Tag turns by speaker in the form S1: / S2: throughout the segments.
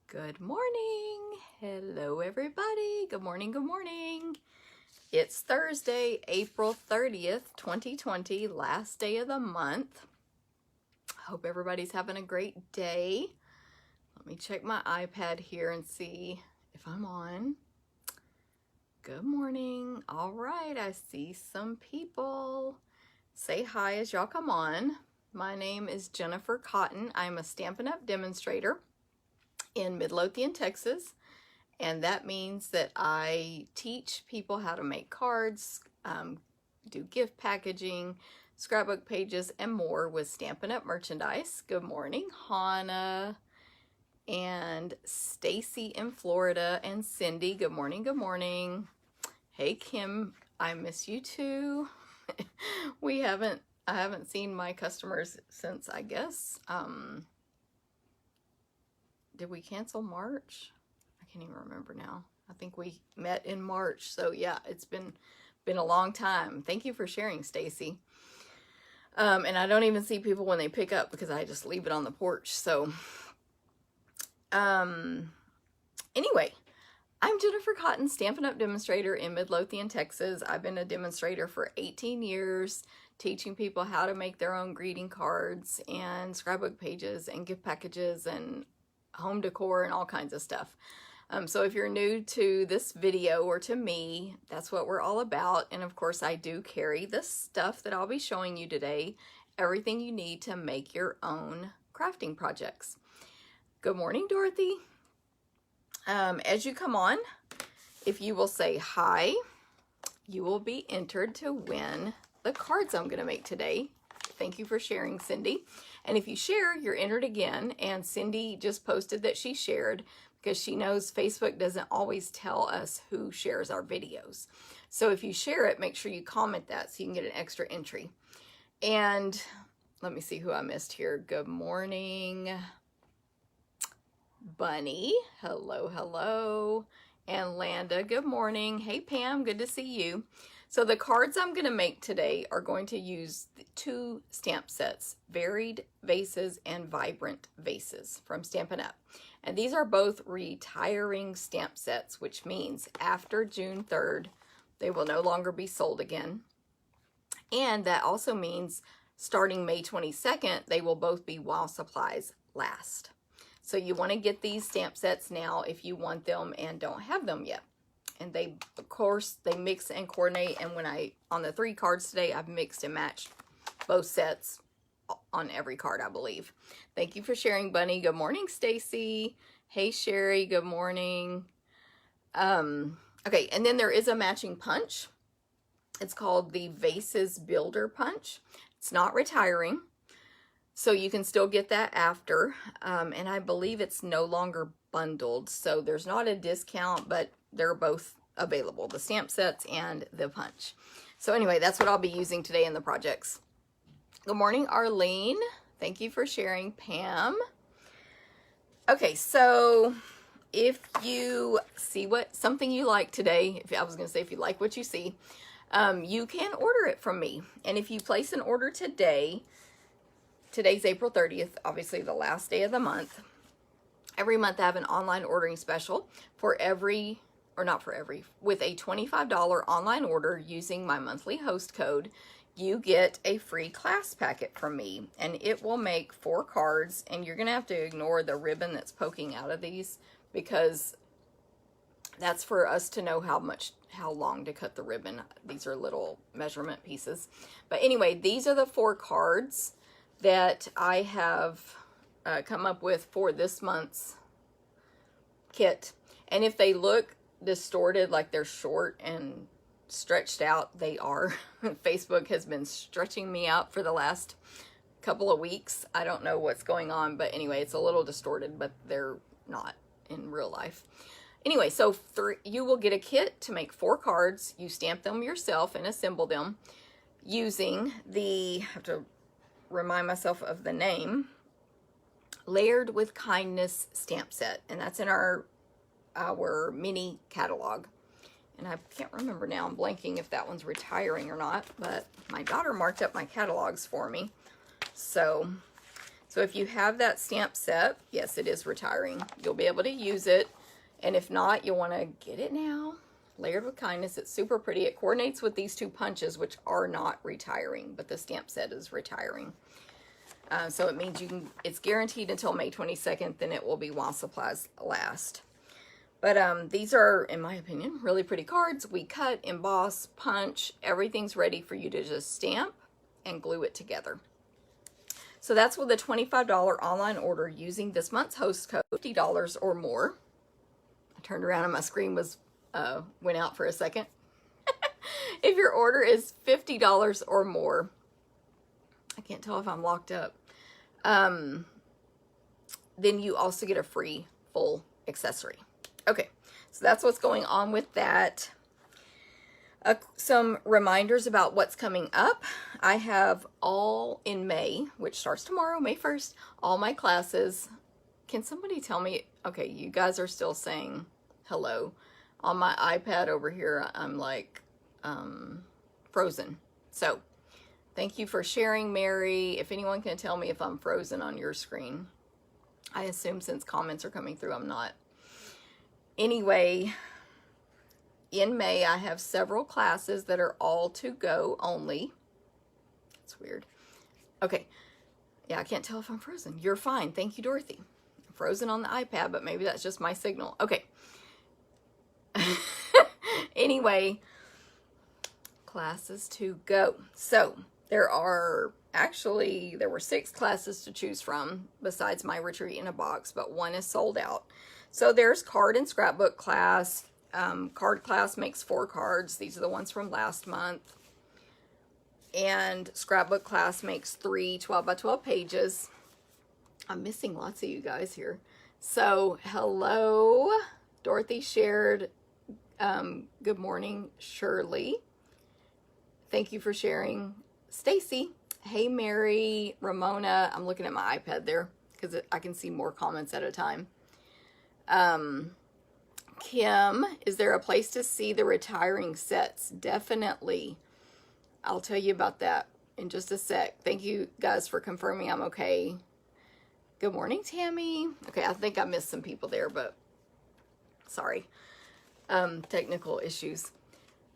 S1: Good morning. Hello, everybody. Good morning. Good morning. It's Thursday, April 30th, 2020, last day of the month. Hope everybody's having a great day. Let me check my iPad here and see if I'm on. Good morning. All right, I see some people. Say hi as y'all come on. My name is Jennifer Cotton. I'm a Stampin' Up! Demonstrator in Midlothian, Texas, and that means that I teach people how to make cards, do gift packaging, scrapbook pages, and more with Stampin' Up! Merchandise. Good morning, Hannah and Stacy in Florida, and Cindy. Good morning, good morning. Hey, Kim, I miss you too. I haven't seen my customers since, I guess, did we cancel March? I can't even remember now. I think we met in March. So yeah, it's been a long time. Thank you for sharing, Stacy. And I don't even see people when they pick up because I just leave it on the porch. So anyway, I'm Jennifer Cotton, Stampin' Up! Demonstrator in Midlothian, Texas. I've been a demonstrator for 18 years, teaching people how to make their own greeting cards and scrapbook pages and gift packages and home decor and all kinds of stuff. So if you're new to this video or to me, that's what we're all about. And of course, I do carry the stuff that I'll be showing you today, everything you need to make your own crafting projects. Good morning, Dorothy. As you come on, if you will say hi, you will be entered to win the cards I'm going to make today. Thank you for sharing, Cindy. And if you share, you're entered again. And Cindy just posted that she shared because she knows Facebook doesn't always tell us who shares our videos. So if you share it, make sure you comment that so you can get an extra entry. And let me see who I missed here. Good morning, Bunny. Hello, hello. And Landa, good morning. Hey, Pam, good to see you. So the cards I'm going to make today are going to use two stamp sets, Varied Vases and Vibrant Vases from Stampin' Up! And these are both retiring stamp sets, which means after June 3rd, they will no longer be sold again. And that also means starting May 22nd, they will both be while supplies last. So you want to get these stamp sets now if you want them and don't have them yet. And they, of course, they mix and coordinate. And on the 3 cards today, I've mixed and matched both sets on every card, I believe. Thank you for sharing, Bunny. Good morning, Stacy. Hey, Sherry. Good morning. Okay, and then there is a matching punch. It's called the Vases Builder Punch. It's not retiring, so you can still get that after. And I believe it's no longer bundled, so there's not a discount, but they're both available, the stamp sets and the punch. So anyway, that's what I'll be using today in the projects. Good morning, Arlene. Thank you for sharing, Pam. Okay, so if you see something you like today, if you like what you see, you can order it from me. And if you place an order today, today's April 30th, obviously the last day of the month. Every month I have an online ordering special with a $25 online order using my monthly host code, you get a free class packet from me, and it will make 4 cards, and you're gonna have to ignore the ribbon that's poking out of these because that's for us to know how long to cut the ribbon. These are little measurement pieces. But anyway, these are the 4 cards that I have come up with for this month's kit. And if they look distorted, like they're short and stretched out, they are. Facebook has been stretching me out for the last couple of weeks. I don't know what's going on, but anyway, it's a little distorted, but they're not in real life. Anyway, so you will get a kit to make 4 cards. You stamp them yourself and assemble them using I have to remind myself of the name, Layered with Kindness stamp set, and that's in our mini catalog. And I can't remember now, I'm blanking if that one's retiring or not, but my daughter marked up my catalogs for me. So So if you have that stamp set, yes, it is retiring. You'll be able to use it. And if not, you'll want to get it now. Layered with Kindness. It's super pretty. It coordinates with these two punches, which are not retiring, but the stamp set is retiring. So it means it's guaranteed until May 22nd, then it will be while supplies last. But these are, in my opinion, really pretty cards. We cut, emboss, punch. Everything's ready for you to just stamp and glue it together. So that's with a $25 online order using this month's host code, $50 or more. I turned around and my screen went out for a second. If your order is $50 or more, I can't tell if I'm locked up, then you also get a free full accessory. Okay, so that's what's going on with that. Some reminders about what's coming up. I have all in May, which starts tomorrow, May 1st, all my classes. Can somebody tell me? Okay, you guys are still saying hello. On my iPad over here, I'm like frozen. So thank you for sharing, Mary. If anyone can tell me if I'm frozen on your screen. I assume since comments are coming through, I'm not. Anyway, in May, I have several classes that are all to go only. It's weird. Okay. Yeah, I can't tell if I'm frozen. You're fine. Thank you, Dorothy. I'm frozen on the iPad, but maybe that's just my signal. Okay. Anyway, classes to go. So there were 6 classes to choose from besides my retreat in a box, but one is sold out. So there's card and scrapbook class. Card class makes 4 cards. These are the ones from last month. And scrapbook class makes 3 12 by 12 pages. I'm missing lots of you guys here. So hello, Dorothy shared. Good morning, Shirley. Thank you for sharing. Stacy. Hey, Mary. Ramona. I'm looking at my iPad there because I can see more comments at a time. Kim, is there a place to see the retiring sets? Definitely. I'll tell you about that in just a sec. Thank you guys for confirming I'm okay. Good morning, Tammy. Okay, I think I missed some people there, but sorry. Technical issues.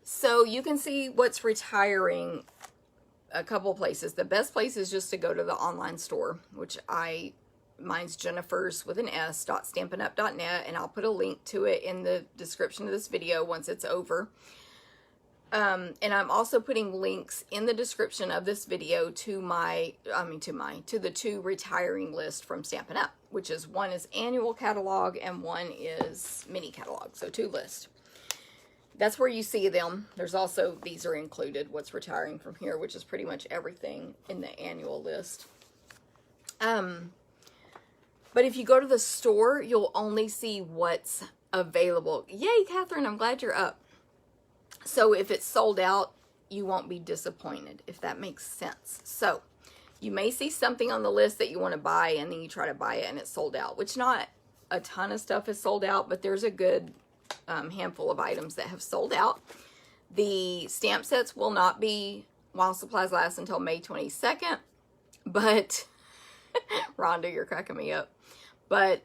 S1: So you can see what's retiring a couple places. The best place is just to go to the online store, which mine's Jennifer's with an S, .stampinup.net, and I'll put a link to it in the description of this video once it's over. And I'm also putting links in the description of this video to the 2 retiring lists from Stampin' Up, which is one is annual catalog and one is mini catalog. So 2 lists. That's where you see them. There's also, these are included, what's retiring from here, which is pretty much everything in the annual list. But if you go to the store, you'll only see what's available. Yay, Catherine, I'm glad you're up. So if it's sold out, you won't be disappointed, if that makes sense. So you may see something on the list that you want to buy, and then you try to buy it and it's sold out, which not a ton of stuff is sold out, but there's a good handful of items that have sold out. The stamp sets will not be while supplies last until May 22nd, but Rhonda, you're cracking me up. But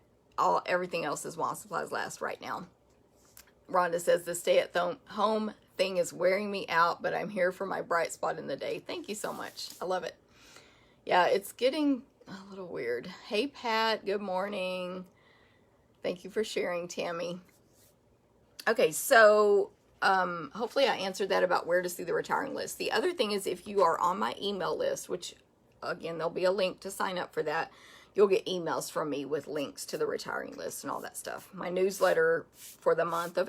S1: everything else is while supplies last right now. Rhonda says the stay-at-home thing is wearing me out, but I'm here for my bright spot in the day. Thank you so much. I love it. Yeah, it's getting a little weird. Hey, Pat. Good morning. Thank you for sharing, Tammy. Okay, so hopefully I answered that about where to see the retiring list. The other thing is if you are on my email list, which, again, there'll be a link to sign up for that. You'll get emails from me with links to the retiring list and all that stuff. My newsletter for the month of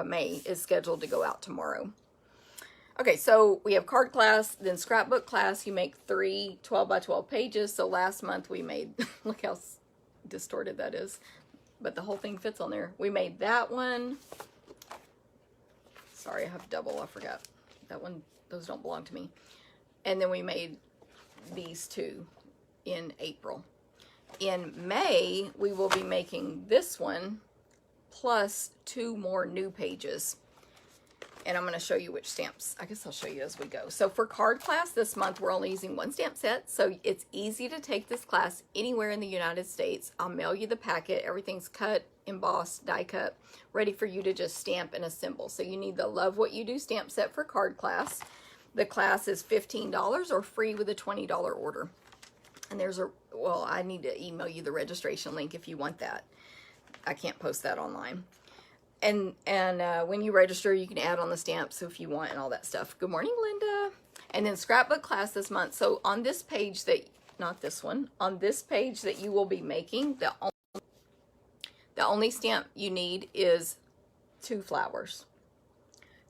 S1: May is scheduled to go out tomorrow. Okay, so we have card class, then scrapbook class. You make 3 12 by 12 pages. So last month we made, look how distorted that is, but the whole thing fits on there. We made that one. Sorry, I have double. I forgot. That one, those don't belong to me. And then we made these 2 in April. In May, we will be making this one plus 2 more new pages. And I'm going to show you which stamps. I guess I'll show you as we go. So for card class this month, we're only using 1 stamp set. So it's easy to take this class anywhere in the United States. I'll mail you the packet. Everything's cut, embossed, die cut, ready for you to just stamp and assemble. So you need the Love What You Do stamp set for card class. The class is $15 or free with a $20 order. And there's a, well, I need to email you the registration link if you want that. I can't post that online. And when you register, you can add on the stamps if you want and all that stuff. Good morning, Linda. And then scrapbook class this month. So on this page that, not this one, on this page that you will be making, the only stamp you need is 2 flowers.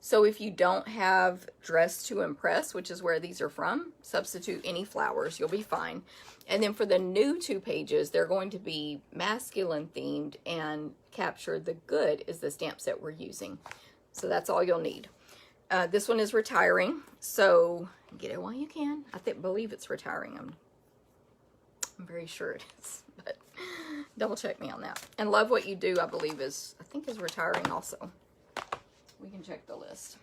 S1: So if you don't have Dress to Impress, which is where these are from, substitute any flowers, you'll be fine. And then for the new 2 pages, they're going to be masculine themed, and Capture the Good is the stamp set we're using. So that's all you'll need. This one is retiring, so get it while you can. I believe it's retiring. I'm very sure it is, but double check me on that. And Love What You Do, I believe I think is retiring also. We can check the list.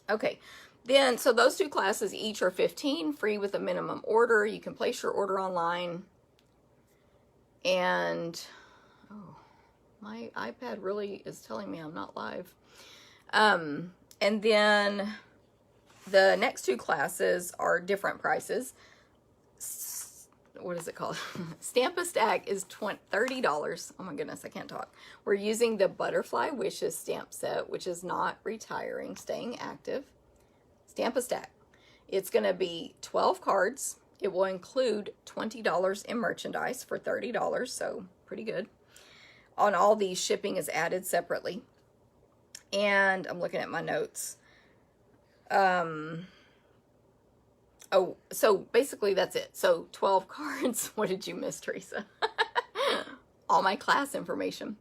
S1: Okay, then, so those 2 classes each are $15, free with a minimum order. You can place your order online. And, oh, my iPad really is telling me I'm not live. And then the next 2 classes are different prices. What is it called? Stamp a Stack is $30. Oh my goodness, I can't talk. We're using the Butterfly Wishes stamp set, which is not retiring, staying active. Stamp a Stack. It's going to be 12 cards. It will include $20 in merchandise for $30, so pretty good. On all these, shipping is added separately. And I'm looking at my notes. Oh, so basically that's it. So 12 cards. What did you miss, Teresa? All my class information.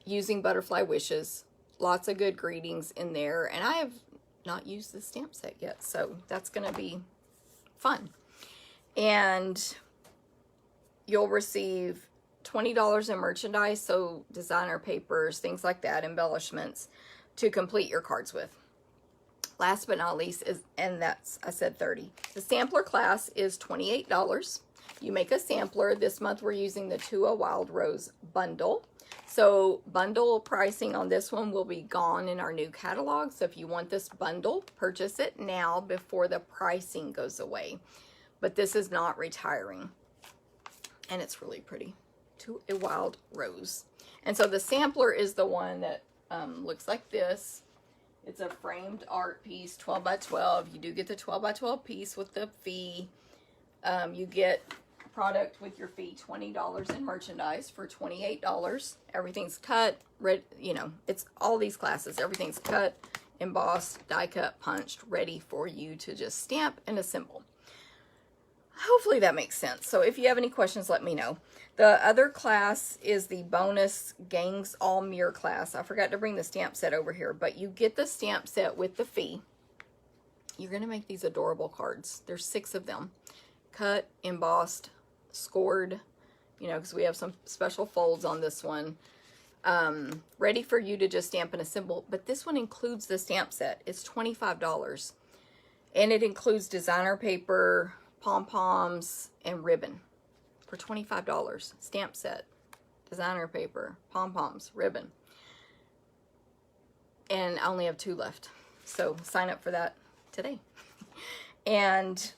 S1: Using Butterfly Wishes. Lots of good greetings in there. And I have not used the stamp set yet, so that's going to be fun. And you'll receive $20 in merchandise, so designer papers, things like that, embellishments, to complete your cards with. Last but not least is, and that's, I said 30. The sampler class is $28. You make a sampler. This month we're using the Tua Wild Rose bundle. So bundle pricing on this one will be gone in our new catalog. So if you want this bundle, purchase it now before the pricing goes away. But this is not retiring. And it's really pretty. Tua Wild Rose. And so the sampler is the one that looks like this. It's a framed art piece, 12 by 12. You do get the 12 by 12 piece with the fee. You get product with your fee, $20 in merchandise for $28. Everything's cut, it's all these classes. Everything's cut, embossed, die cut, punched, ready for you to just stamp and assemble. Hopefully that makes sense. So if you have any questions, let me know. The other class is the bonus Gangs All Mirror class. I forgot to bring the stamp set over here, but you get the stamp set with the fee. You're going to make these adorable cards. There's 6 of them. Cut, embossed, scored, because we have some special folds on this one. Ready for you to just stamp and assemble. But this one includes the stamp set. It's $25. And it includes designer paper, pom-poms, and ribbon for $25. Stamp set, designer paper, pom-poms, ribbon. And I only have 2 left. So sign up for that today. And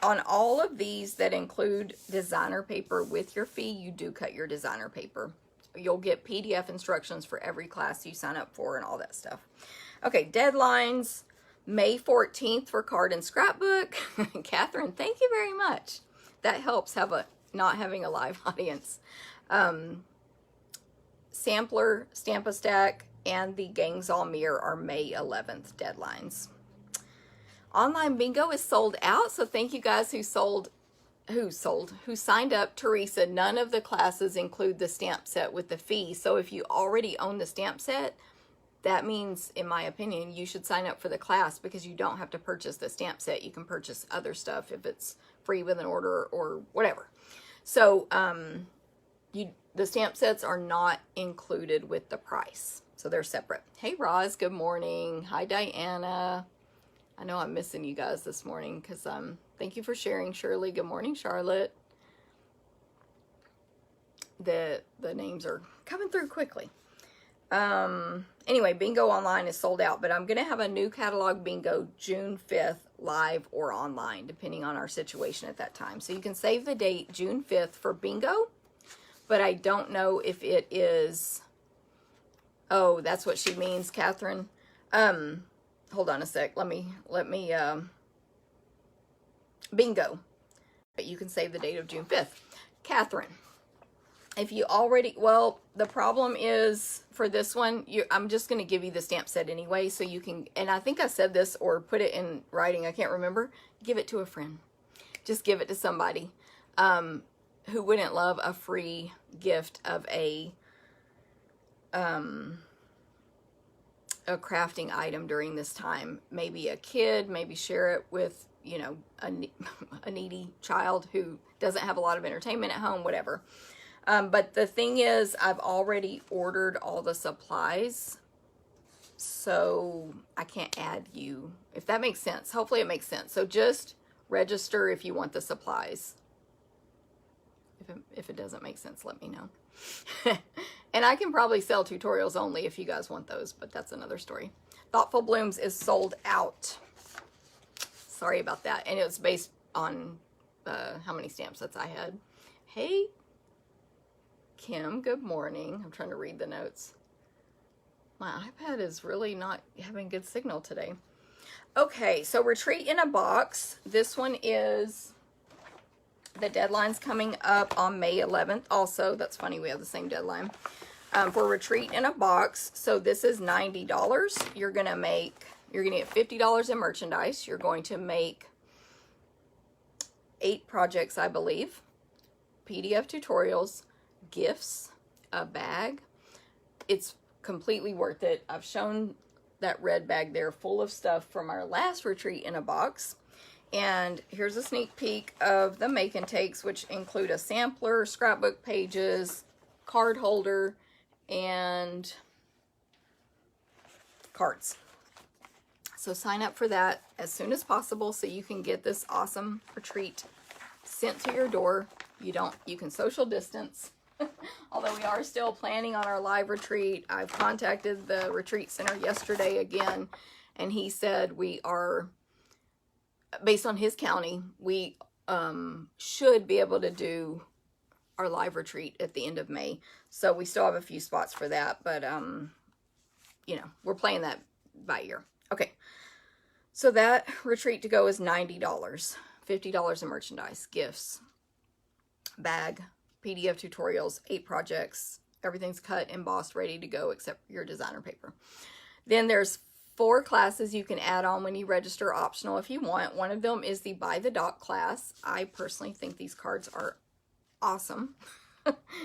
S1: on all of these that include designer paper with your fee, you do cut your designer paper. You'll get PDF instructions for every class you sign up for and all that stuff. Okay, deadlines. May 14th for card and scrapbook. Catherine, thank you very much. That helps not having a live audience. Sampler, Stamp a Stack, and the Gangs All Mirror are May 11th deadlines. Online bingo is sold out, so thank you guys who signed up. Teresa, none of the classes include the stamp set with the fee. So if you already own the stamp set, that means, in my opinion, you should sign up for the class because you don't have to purchase the stamp set. You can purchase other stuff if it's free with an order or whatever. So the stamp sets are not included with the price. So they're separate. Hey, Roz, good morning. Hi, Diana. I know I'm missing you guys this morning because thank you for sharing, Shirley. Good morning, Charlotte. The names are coming through quickly. Anyway, bingo online is sold out, but I'm going to have a new catalog bingo June 5th live or online, depending on our situation at that time. So you can save the date June 5th for bingo, but I don't know if it is, oh, that's what she means, Catherine. Hold on a sec. Let me, bingo. But you can save the date of June 5th. Catherine, if you already, well, the problem is for this one, I'm just going to give you the stamp set anyway, so you can, and I think I said this or put it in writing, I can't remember, give it to a friend. Just give it to somebody who wouldn't love a free gift of a crafting item during this time. Maybe a kid, maybe share it with, you know, a needy child who doesn't have a lot of entertainment at home, whatever. But the thing is, I've already ordered all the supplies, so I can't add you, if that makes sense. Hopefully it makes sense. So just register if you want the supplies. If it doesn't make sense, let me know. And I can probably sell tutorials only if you guys want those, but that's another story. Thoughtful Blooms is sold out. Sorry about that. And it was based on how many stamp sets I had. Hey, Kim, good morning. I'm trying to read the notes. My iPad is really not having good signal today. Okay, so Retreat in a Box. This one is, the deadline's coming up on May 11th also. That's funny, we have the same deadline. For Retreat in a Box, so this is $90. You're gonna get $50 in merchandise. You're going to make 8 projects, I believe. PDF tutorials, gifts, a bag. It's completely worth it. I've shown that red bag there full of stuff from our last Retreat in a Box. And here's a sneak peek of the make and takes, which include a sampler, scrapbook pages, card holder, and cards. So sign up for that as soon as possible so you can get this awesome retreat sent to your door. You can social distance. Although we are still planning on our live retreat. I've contacted the retreat center yesterday again, and he said we are, based on his county, we should be able to do our live retreat at the end of May. So we still have a few spots for that, but you know, we're playing that by ear. Okay, so that retreat to go is $90, $50 in merchandise, gifts, bag, PDF tutorials, 8 projects, everything's cut, embossed, ready to go except your designer paper. Then there's 4 classes you can add on when you register, optional if you want. One of them is the By the Dot class. I personally think these cards are awesome,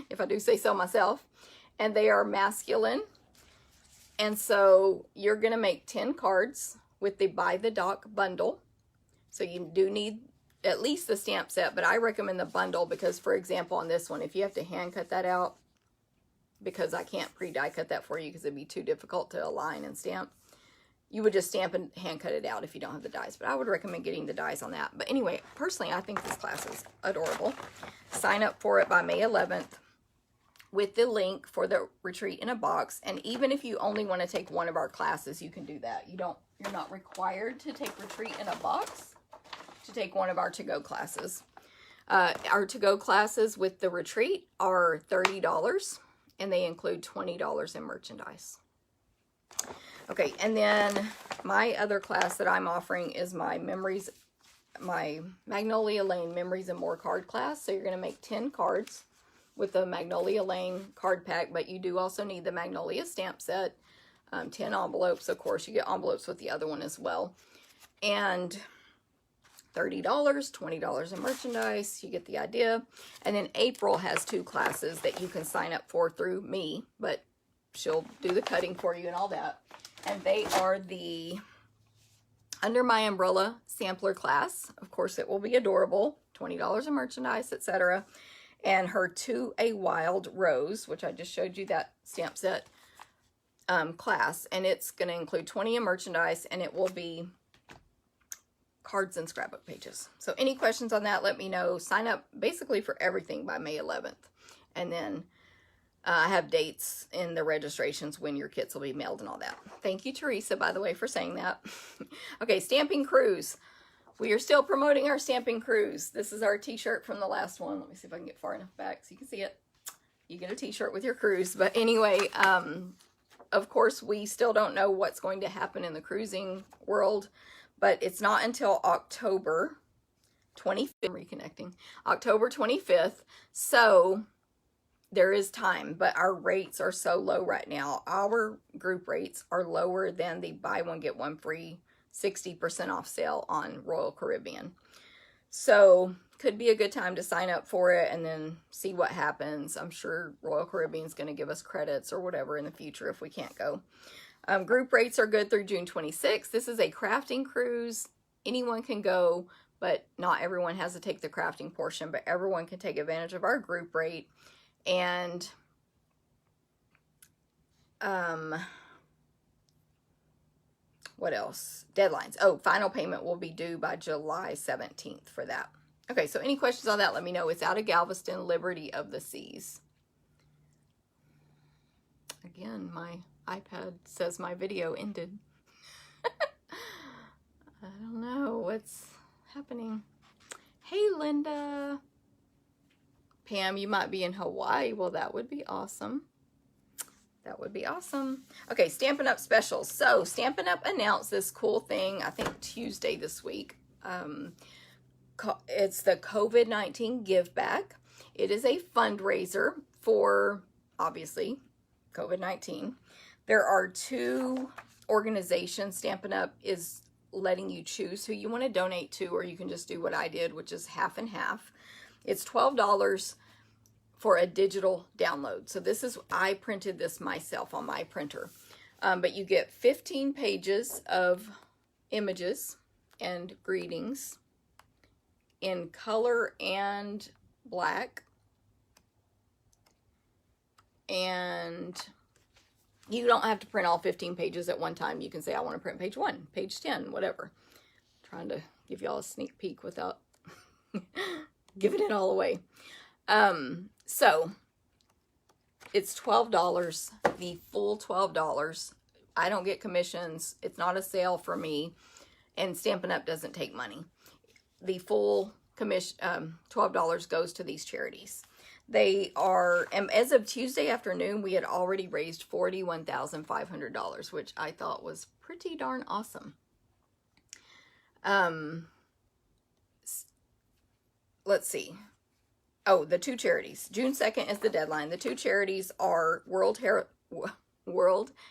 S1: if I do say so myself. And they are masculine. And so you're going to make 10 cards with the By the Dot bundle. So you do need at least the stamp set, but I recommend the bundle because, for example, on this one, if you have to hand cut that out, because I can't pre-die cut that for you because it'd be too difficult to align and stamp, you would just stamp and hand cut it out if you don't have the dies. But I would recommend getting the dies on that. But anyway, personally, I think this class is adorable. Sign up for it by May 11th with the link for the Retreat in a Box. And even if you only want to take one of our classes, you can do that. You're not required to take Retreat in a Box to take one of our to-go classes. Our to-go classes with the retreat are $30, and they include $20 in merchandise. Okay, and then my other class that I'm offering is my Magnolia Lane Memories and More card class. So you're going to make 10 cards with the Magnolia Lane card pack, but you do also need the Magnolia stamp set, 10 envelopes. Of course, you get envelopes with the other one as well. And $30, $20 in merchandise. You get the idea. And then April has 2 classes that you can sign up for through me, but she'll do the cutting for you and all that. And they are the Under My Umbrella sampler class. Of course, it will be adorable. $20 in merchandise, etc. and her To a Wild Rose, which I just showed you that stamp set class, and it's going to include 20 in merchandise, and it will be cards and scrapbook pages. So any questions on that, let me know. Sign up basically for everything by May 11th, and then I have dates in the registrations when your kits will be mailed and all that. Thank you, Teresa, by the way, for saying that. Okay, Stamping Cruise. We are still promoting our Stamping Cruise. This is our t-shirt from the last one. Let me see if I can get far enough back so you can see it. You get a t-shirt with your cruise. But anyway, of course, we still don't know what's going to happen in the cruising world, but it's not until October 25th. Reconnecting. October 25th. So there is time, but our rates are so low right now. Our group rates are lower than the buy one, get one free 60% off sale on Royal Caribbean. So could be a good time to sign up for it and then see what happens. I'm sure Royal Caribbean's going to give us credits or whatever in the future if we can't go. Group rates are good through June 26th. This is a crafting cruise. Anyone can go, but not everyone has to take the crafting portion, but everyone can take advantage of our group rate. And what else? Deadlines. Oh, final payment will be due by July 17th for that. Okay, so any questions on that, let me know. It's out of Galveston, Liberty of the Seas. Again, my iPad says my video ended. I don't know what's happening. Hey, Linda. Pam, you might be in Hawaii. Well, that would be awesome. That would be awesome. Okay, Stampin' Up! Specials. So, Stampin' Up! Announced this cool thing, I think Tuesday this week. It's the COVID-19 Give Back. It is a fundraiser for, obviously, COVID-19. There are 2 organizations Stampin' Up! Is letting you choose who you want to donate to, or you can just do what I did, which is half and half. It's $12 for a digital download. So this is, I printed this myself on my printer. But you get 15 pages of images and greetings in color and black. And you don't have to print all 15 pages at one time. You can say, I want to print page 1, page 10, whatever. I'm trying to give y'all a sneak peek without giving it all away. So it's $12, the full $12. I don't get commissions. It's not a sale for me, and Stampin' Up! Doesn't take money. The full commission, $12 goes to these charities. They are, and as of Tuesday afternoon, we had already raised $41,500, which I thought was pretty darn awesome. Let's see. Oh, the 2 charities. June 2nd is the deadline. The 2 charities are World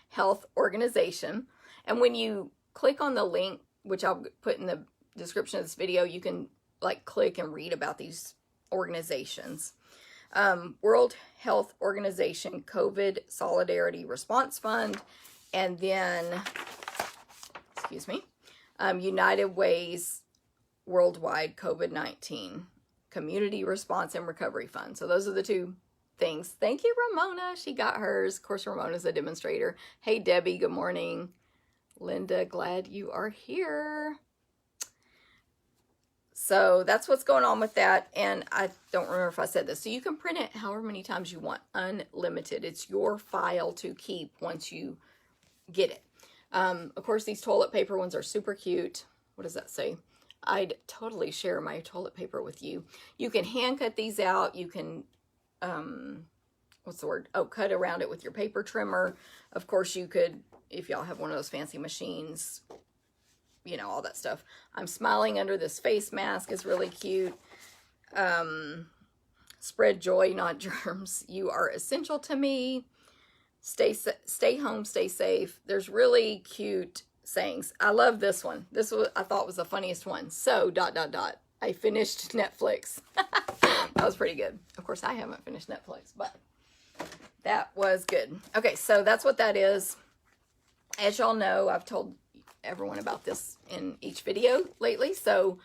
S1: Health Organization. And when you click on the link, which I'll put in the description of this video, you can like click and read about these organizations. World Health Organization COVID Solidarity Response Fund. And then, excuse me, United Ways Worldwide COVID-19 Community Response and Recovery Fund. So those are the 2 things. Thank you, Ramona. She got hers. Of course, Ramona's a demonstrator. Hey, Debbie. Good morning. Linda, glad you are here. So that's what's going on with that. And I don't remember if I said this. So you can print it however many times you want. Unlimited. It's your file to keep once you get it. Of course, these toilet paper ones are super cute. What does that say? I'd totally share my toilet paper with you. You can hand cut these out. You can, what's the word? Oh, cut around it with your paper trimmer. Of course, you could, if y'all have one of those fancy machines, you know, all that stuff. I'm smiling under this face mask is really cute. Spread joy, not germs. You are essential to me. Stay home, stay safe. There's really cute sayings. I love this one. This was, I thought, was the funniest one. So, ... I finished Netflix. That was pretty good. Of course, I haven't finished Netflix, but that was good. Okay, so that's what that is. As y'all know, I've told everyone about this in each video lately. So,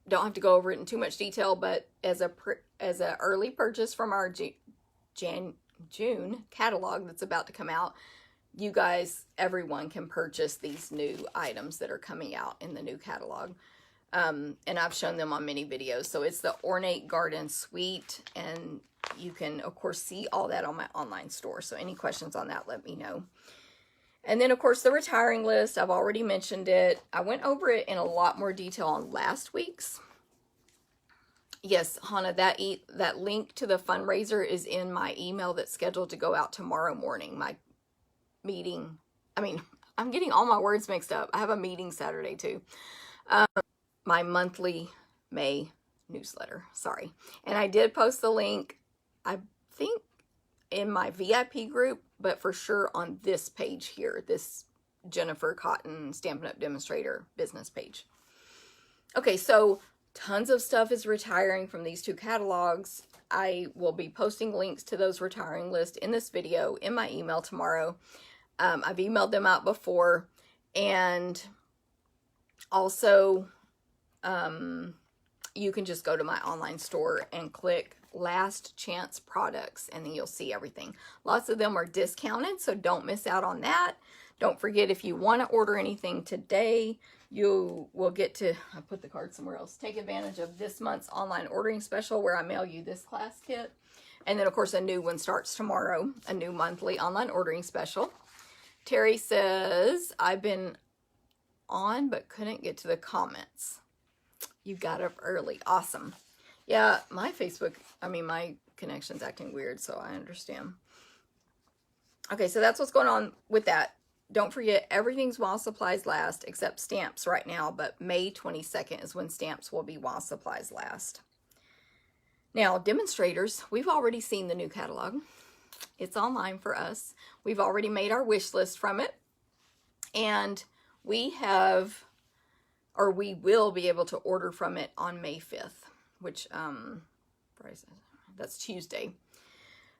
S1: don't have to go over it in too much detail, but as a early purchase from our June catalog that's about to come out, you guys, everyone can purchase these new items that are coming out in the new catalog. And I've shown them on many videos. So it's the Ornate Garden Suite, and you can, of course, see all that on my online store. So any questions on that, let me know. And then, of course, the retiring list, I've already mentioned it. I went over it in a lot more detail on last week's. Yes, Hannah, that link to the fundraiser is in my email that's scheduled to go out tomorrow morning. My meeting, I'm getting all my words mixed up. I have a meeting Saturday too. My monthly May newsletter, sorry. And I did post the link, I think, in my VIP group, but for sure on this page here, this Jennifer Cotton Stampin' Up! Demonstrator business page. Okay, so tons of stuff is retiring from these two catalogs. I will be posting links to those retiring lists in this video in my email tomorrow. I've emailed them out before, and also you can just go to my online store and click last chance products, and then you'll see everything. Lots of them are discounted, so don't miss out on that. Don't forget, if you want to order anything today, you will get to, I put the card somewhere else, take advantage of this month's online ordering special where I mail you this class kit. And then, of course, a new one starts tomorrow, a new monthly online ordering special. Terry says, I've been on but couldn't get to the comments. You got up early. Awesome. Yeah, my my connection's acting weird, so I understand. Okay, so that's what's going on with that. Don't forget, everything's while supplies last, except stamps right now, but May 22nd is when stamps will be while supplies last. Now, demonstrators, we've already seen the new catalog. It's online for us. We've already made our wish list from it, and we will be able to order from it on May 5th, which, that's Tuesday.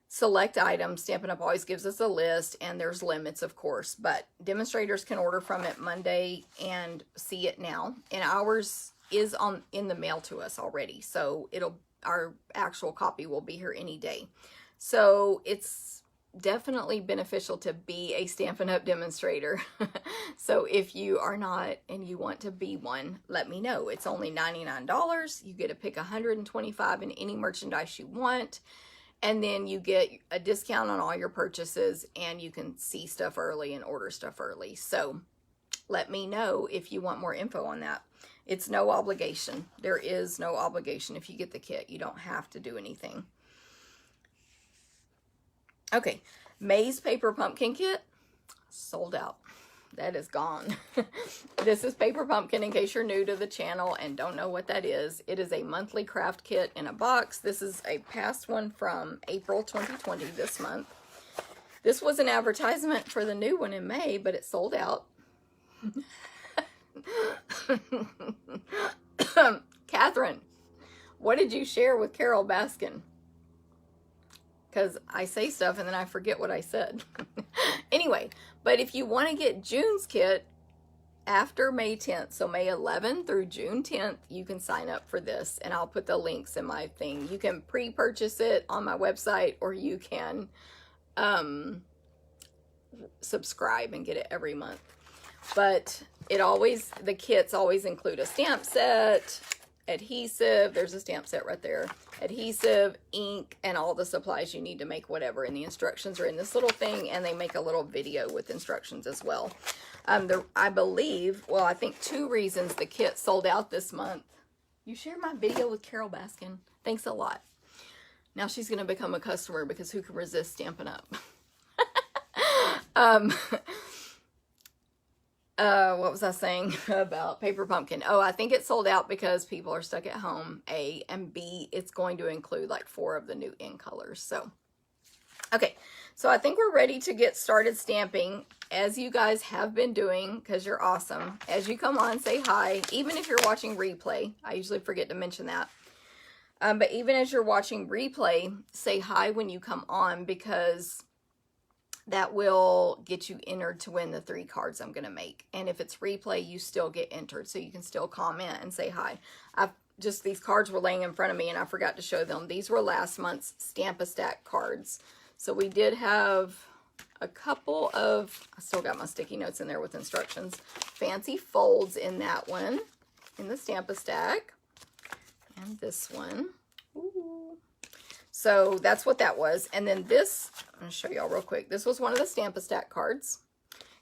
S1: Select items, Stampin' Up! Always gives us a list, and there's limits, of course, but demonstrators can order from it Monday and see it now, and ours is in the mail to us already, so our actual copy will be here any day. So it's definitely beneficial to be a Stampin' Up! Demonstrator. So if you are not and you want to be one, let me know. It's only $99. You get to pick $125 in any merchandise you want. And then you get a discount on all your purchases, and you can see stuff early and order stuff early. So let me know if you want more info on that. It's no obligation. There is no obligation if you get the kit. You don't have to do anything. Okay, May's Paper Pumpkin Kit, sold out. That is gone. This is Paper Pumpkin, in case you're new to the channel and don't know what that is. It is a monthly craft kit in a box. This is a past one from April 2020, this month. This was an advertisement for the new one in May, but it sold out. Catherine, what did you share with Carol Baskin? Because I say stuff and then I forget what I said. Anyway, but if you want to get June's kit after May 10th, so May 11th through June 10th, you can sign up for this, and I'll put the links in my thing. You can pre-purchase it on my website, or you can subscribe and get it every month. But the kits always include a stamp set, adhesive, there's a stamp set right there, adhesive, ink, and all the supplies you need to make whatever. And the instructions are in this little thing, and they make a little video with instructions as well. I believe, well, I think 2 reasons the kit sold out this month. You shared my video with Carol Baskin. Thanks a lot. Now she's going to become a customer, because who can resist Stampin' Up? What was I saying about Paper Pumpkin? Oh, I think it sold out because people are stuck at home, A, and B, it's going to include like 4 of the new in colors. So, okay, so I think we're ready to get started stamping, as you guys have been doing, because you're awesome. As you come on, say hi, even if you're watching replay. I usually forget to mention that. But even as you're watching replay, say hi when you come on, because that will get you entered to win the 3 cards I'm going to make. And if it's replay, you still get entered, so you can still comment and say hi. just these cards were laying in front of me and I forgot to show them. These were last month's Stamp-A-Stack cards. So we did have a couple of, I still got my sticky notes in there with instructions, fancy folds in that one, in the Stamp-A-Stack. And this one. Ooh. So that's what that was. And then this, I'm going to show y'all real quick. This was one of the Stamp-A-Stack cards.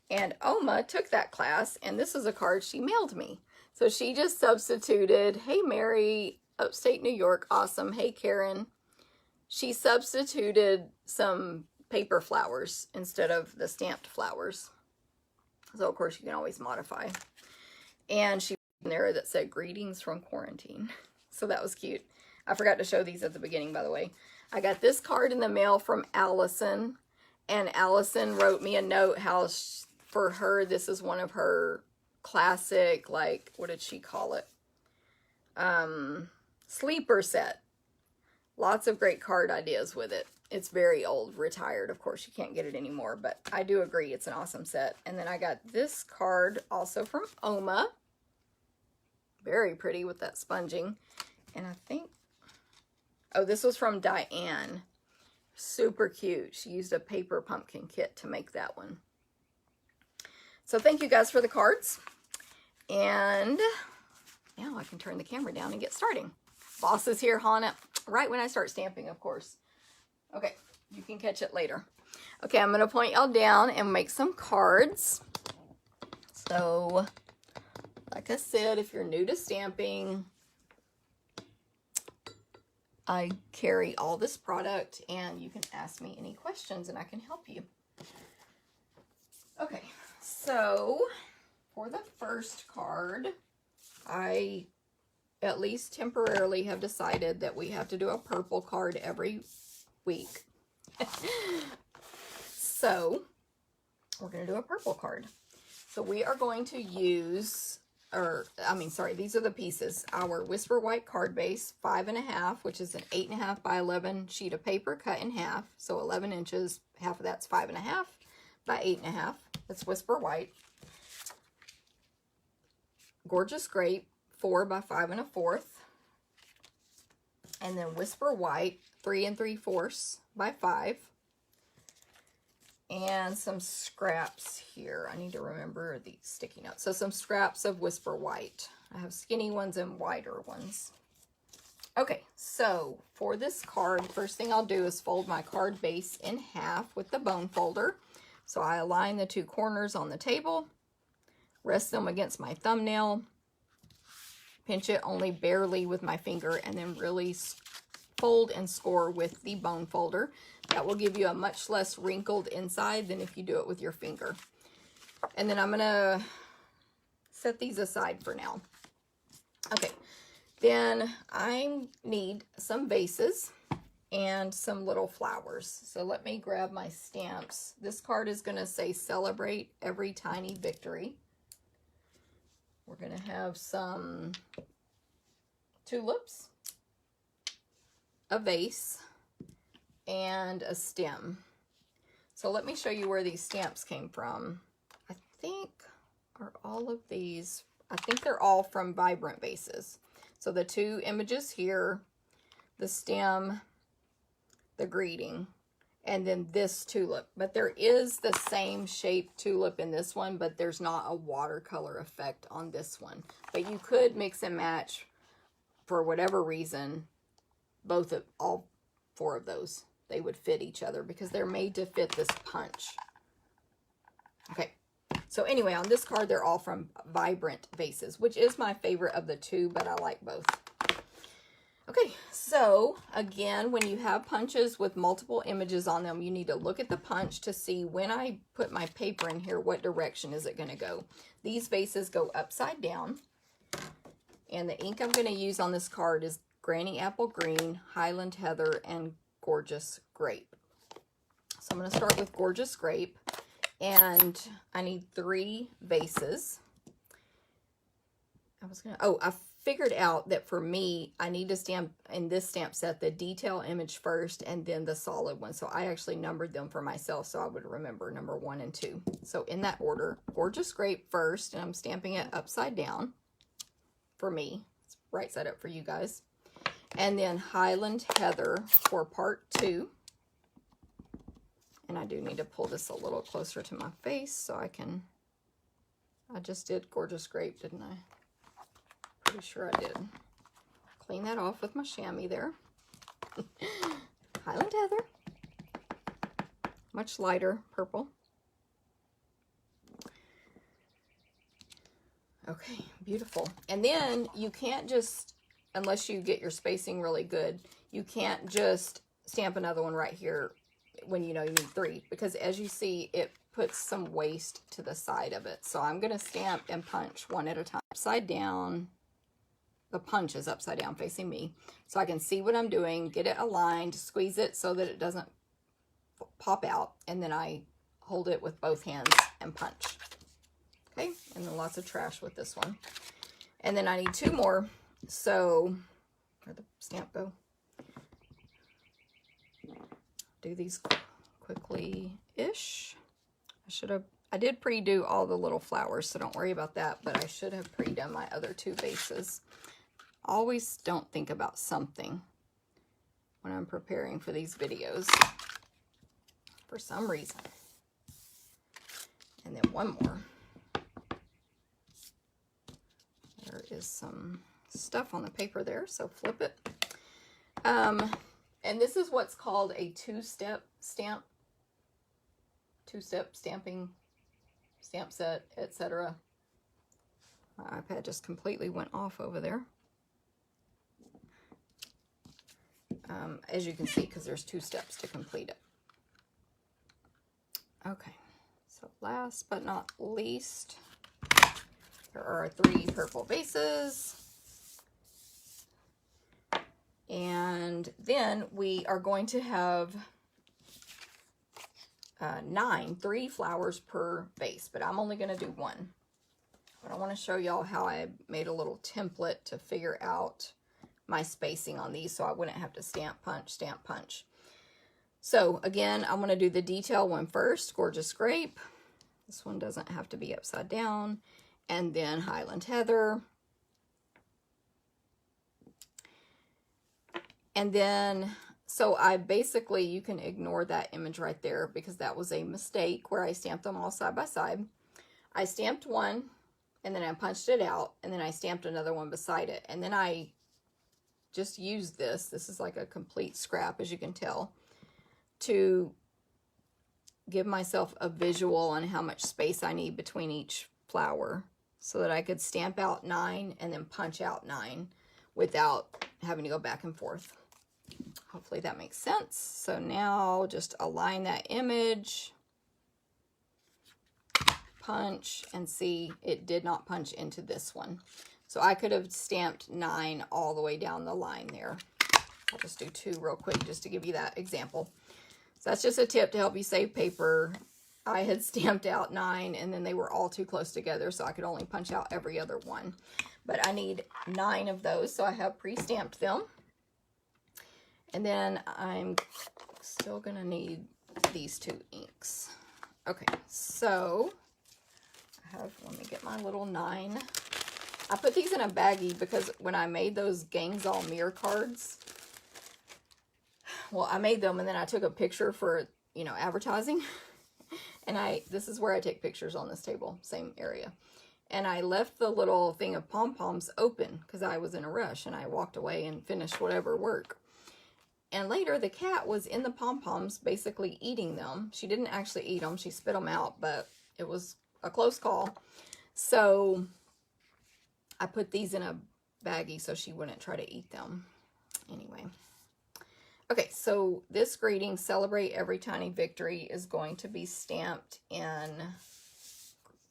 S1: And Oma took that class, and this is a card she mailed me. So she just substituted, hey Mary, upstate New York, awesome. Hey Karen. She substituted some paper flowers instead of the stamped flowers. So of course you can always modify. And she put in there that said greetings from quarantine. So that was cute. I forgot to show these at the beginning, by the way. I got this card in the mail from Allison. And Allison wrote me a note how for her, this is one of her classic, like, what did she call it? Sleeper set. Lots of great card ideas with it. It's very old, retired. Of course, you can't get it anymore, but I do agree it's an awesome set. And then I got this card also from Oma. Very pretty with that sponging. And I think, oh, this was from Diane. Super cute. She used a paper pumpkin kit to make that one. So thank you guys for the cards. And now I can turn the camera down and get starting. Boss is here, Hannah, right when I start stamping, of course. Okay, you can catch it later. Okay, I'm going to point y'all down and make some cards. So, like I said, if you're new to stamping, I carry all this product and you can ask me any questions and I can help you. Okay, so for the first card, I at least temporarily have decided that we have to do a purple card every week. So we're going to do a purple card. So we are going to use, these are the pieces. Our Whisper White card base, 5.5, which is an 8.5 by 11 sheet of paper cut in half. So 11 inches, half of that's 5.5 by 8.5. That's Whisper White. Gorgeous Grape, 4 by 5 1/4. And then Whisper White, 3 3/4 by 5. And some scraps here. I need to remember the sticky notes. So some scraps of Whisper White. I have skinny ones and wider ones. Okay, so for this card, first thing I'll do is fold my card base in half with the bone folder. So I align the two corners on the table, rest them against my thumbnail, pinch it only barely with my finger, and then really fold and score with the bone folder. That will give you a much less wrinkled inside than if you do it with your finger. And then I'm going to set these aside for now. Okay, then I need some vases and some little flowers. So let me grab my stamps. This card is going to say celebrate every tiny victory. We're going to have some tulips, a vase, and a stem. So let me show you where these stamps came from. I think, are all of these, I think they're all from Vibrant Vases. So the two images here, the stem, the greeting, and then this tulip. But there is the same shaped tulip in this one, but there's not a watercolor effect on this one. But you could mix and match for whatever reason, all 4 of those. They would fit each other because they're made to fit this punch. Okay, so anyway, on this card, they're all from Vibrant Vases, which is my favorite of the two, but I like both. Okay, so again, when you have punches with multiple images on them, you need to look at the punch to see when I put my paper in here, what direction is it going to go. These vases go upside down, and the ink I'm going to use on this card is Granny Apple Green, Highland Heather, and Gorgeous Grape. So I'm going to start with Gorgeous Grape, and I need 3 vases. I figured out that for me, I need to stamp in this stamp set the detail image first and then the solid one. So I actually numbered them for myself so I would remember number 1 and 2. So in that order, Gorgeous Grape first, and I'm stamping it upside down for me. It's right side up for you guys. And then Highland Heather for part 2. And I do need to pull this a little closer to my face so I can, I just did Gorgeous Grape, didn't I? Pretty sure I did. Clean that off with my chamois there. Highland Heather. Much lighter purple. Okay, beautiful. And then you can't just, unless you get your spacing really good, you can't just stamp another one right here when you know you need 3, because as you see, it puts some waste to the side of it. So I'm going to stamp and punch one at a time. Upside down. The punch is upside down facing me, so I can see what I'm doing, get it aligned, squeeze it so that it doesn't pop out, and then I hold it with both hands and punch. Okay, and then lots of trash with this one. And then I need 2 more, so where'd the stamp go? Do these quickly-ish. I did pre-do all the little flowers, so don't worry about that, but I should have pre-done my other 2 vases. Always don't think about something when I'm preparing for these videos for some reason. And then one more. There is some stuff on the paper there, so flip it. And this is what's called a 2-step stamp. 2-step stamping, stamp set, etc. My iPad just completely went off over there. As you can see, because there's 2 steps to complete it. Okay, so last but not least, there are 3 purple vases. And then we are going to have 3 flowers per vase, but I'm only going to do 1. But I want to show y'all how I made a little template to figure out my spacing on these so I wouldn't have to stamp, punch. So again, I'm going to do the detail one first, Gorgeous Grape. This one doesn't have to be upside down. And then Highland Heather. And then, so I basically, you can ignore that image right there because that was a mistake where I stamped them all side by side. I stamped one, and then I punched it out, and then I stamped another one beside it. And then I just used this. This is like a complete scrap, as you can tell, to give myself a visual on how much space I need between each flower so that I could stamp out 9 and then punch out 9 without having to go back and forth. Hopefully that makes sense. So now just align that image, punch, and see it did not punch into this one. So I could have stamped 9 all the way down the line there. I'll just do 2 real quick just to give you that example. So that's just a tip to help you save paper. I had stamped out 9 and then they were all too close together, so I could only punch out every other one. But I need 9 of those, so I have pre-stamped them. And then I'm still going to need these 2 inks. Okay, so let me get my little 9. I put these in a baggie because when I made those Gangsall mirror cards, well, I made them and then I took a picture for, you know, advertising. And this is where I take pictures on this table, same area. And I left the little thing of pom-poms open because I was in a rush and I walked away and finished whatever work. And later the cat was in the pom-poms basically eating them. She didn't actually eat them. She spit them out, but it was a close call. So I put these in a baggie so she wouldn't try to eat them. Anyway. Okay, so this greeting, Celebrate Every Tiny Victory, is going to be stamped in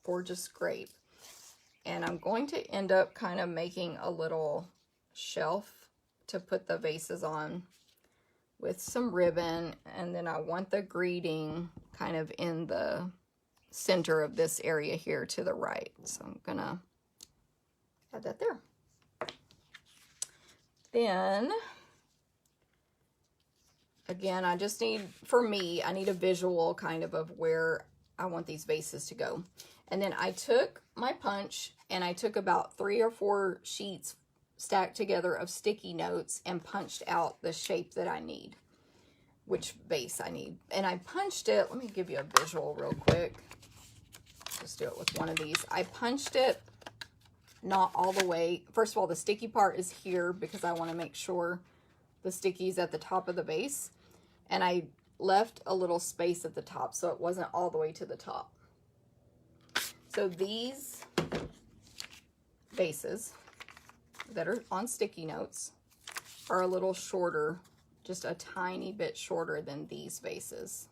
S1: Gorgeous Grape. And I'm going to end up kind of making a little shelf to put the vases on with some ribbon. And then I want the greeting kind of in the center of this area here to the right. So I'm going to add that there. Then, again, I just need, for me, I need a visual kind of where I want these vases to go. And then I took my punch and I took about 3 or 4 sheets stack together of sticky notes and punched out the shape that I need, which base I need. And I punched it, let me give you a visual real quick. Just do it with one of these. I punched it not all the way. First of all, the sticky part is here because I want to make sure the sticky's at the top of the base. And I left a little space at the top so it wasn't all the way to the top. So these bases that are on sticky notes are a little shorter, just a tiny bit shorter than these bases.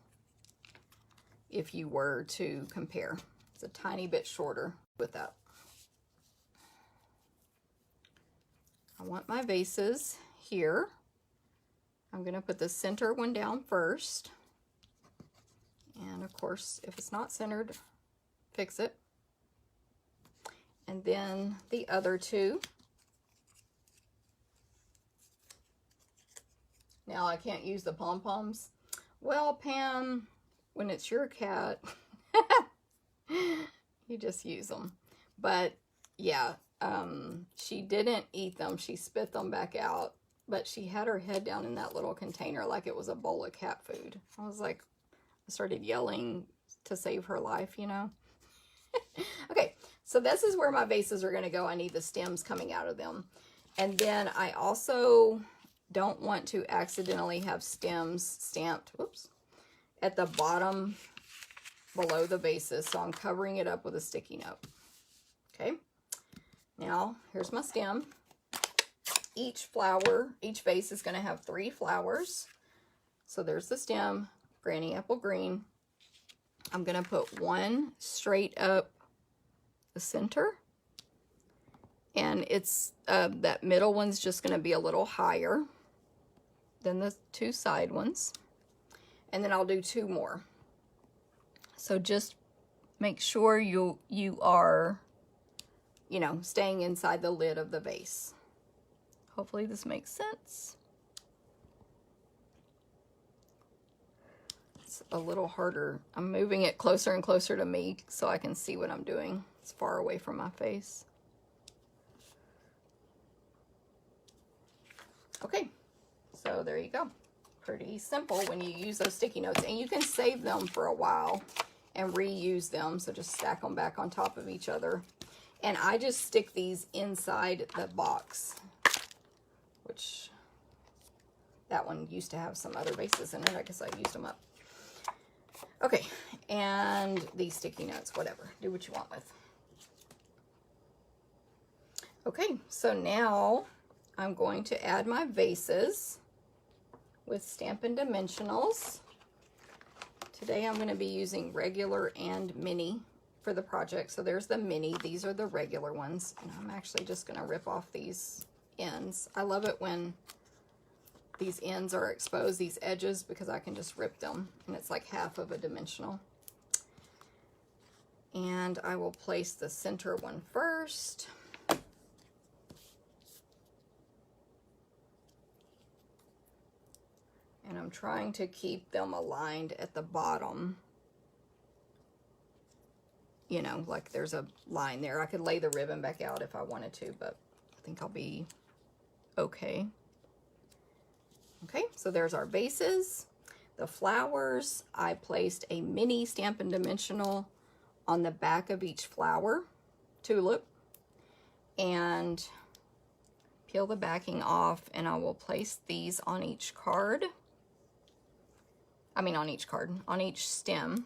S1: If you were to compare, it's a tiny bit shorter with that. I want my vases here. I'm going to put the center one down first. And of course, if it's not centered, fix it. And then the other two. Now I can't use the pom-poms. Well, Pam, when it's your cat, you just use them. But yeah, she didn't eat them. She spit them back out. But she had her head down in that little container like it was a bowl of cat food. I was like, I started yelling to save her life, you know. Okay, so this is where my vases are going to go. I need the stems coming out of them. And then I also don't want to accidentally have stems stamped, whoops, at the bottom below the bases. So I'm covering it up with a sticky note. Okay, now here's my stem. Each vase is going to have 3 flowers. So there's the stem, Granny Apple Green. I'm going to put one straight up the center. And it's that middle one's just going to be a little higher than the 2 side ones. And then I'll do 2 more. So just make sure you are, you know, staying inside the lid of the vase. Hopefully this makes sense. It's a little harder. I'm moving it closer and closer to me so I can see what I'm doing. It's far away from my face. Okay, so there you go. Pretty simple when you use those sticky notes. And you can save them for a while and reuse them. So just stack them back on top of each other. And I just stick these inside the box, which that one used to have some other bases in it. I guess I used them up. Okay, and these sticky notes, whatever. Do what you want with. Okay, so now I'm going to add my vases with Stampin' Dimensionals. Today I'm going to be using regular and mini for the project. So there's the mini. These are the regular ones. And I'm actually just going to rip off these ends. I love it when these ends are exposed, these edges, because I can just rip them. And it's like half of a dimensional. And I will place the center one first. And I'm trying to keep them aligned at the bottom. You know, like there's a line there. I could lay the ribbon back out if I wanted to, but I think I'll be okay. Okay, so there's our vases. The flowers, I placed a mini Stampin' Dimensional on the back of each flower, tulip, and peel the backing off, and I will place these on each card. On each stem.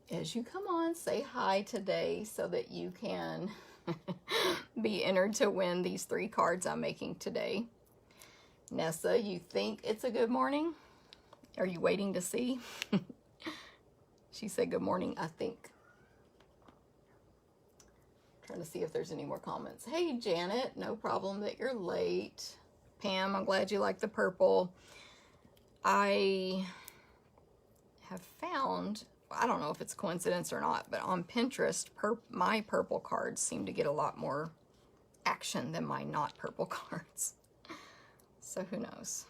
S1: As you come on, say hi today so that you can be entered to win these 3 cards I'm making today. Nessa, you think it's a good morning? Are you waiting to see? She said good morning, I think. Trying to see if there's any more comments. Hey, Janet, no problem that you're late. Pam, I'm glad you like the purple. I have found, I don't know if it's coincidence or not, but on Pinterest, my purple cards seem to get a lot more action than my not purple cards. So who knows?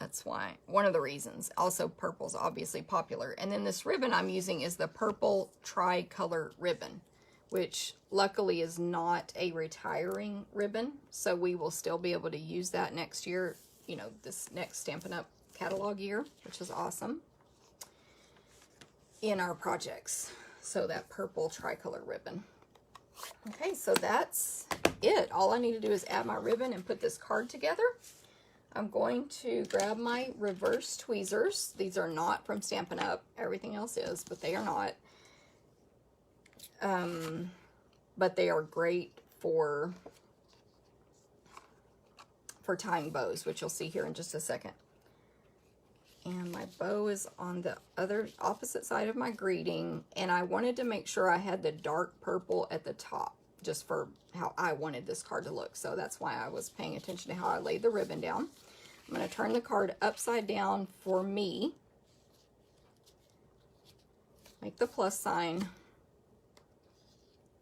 S1: That's why, one of the reasons. Also, purple's obviously popular. And then this ribbon I'm using is the purple tricolor ribbon, which luckily is not a retiring ribbon. So we will still be able to use that next year, you know, this next Stampin' Up! Catalog year, which is awesome, in our projects. So that purple tricolor ribbon. Okay, so that's it. All I need to do is add my ribbon and put this card together. I'm going to grab my reverse tweezers. These are not from Stampin' Up! Everything else is, but they are not. But they are great for tying bows, which you'll see here in just a second. And my bow is on the opposite side of my greeting, and I wanted to make sure I had the dark purple at the top, just for how I wanted this card to look. So that's why I was paying attention to how I laid the ribbon down. I'm going to turn the card upside down for me, make the plus sign,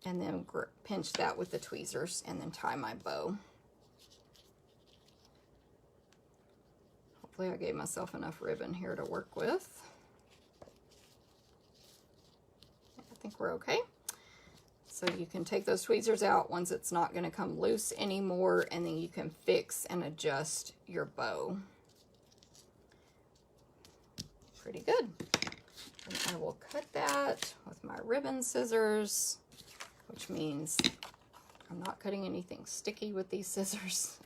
S1: and then pinch that with the tweezers, and then tie my bow. Hopefully I gave myself enough ribbon here to work with. I think we're okay. So you can take those tweezers out once it's not going to come loose anymore, and then you can fix and adjust your bow. Pretty good. And I will cut that with my ribbon scissors, which means I'm not cutting anything sticky with these scissors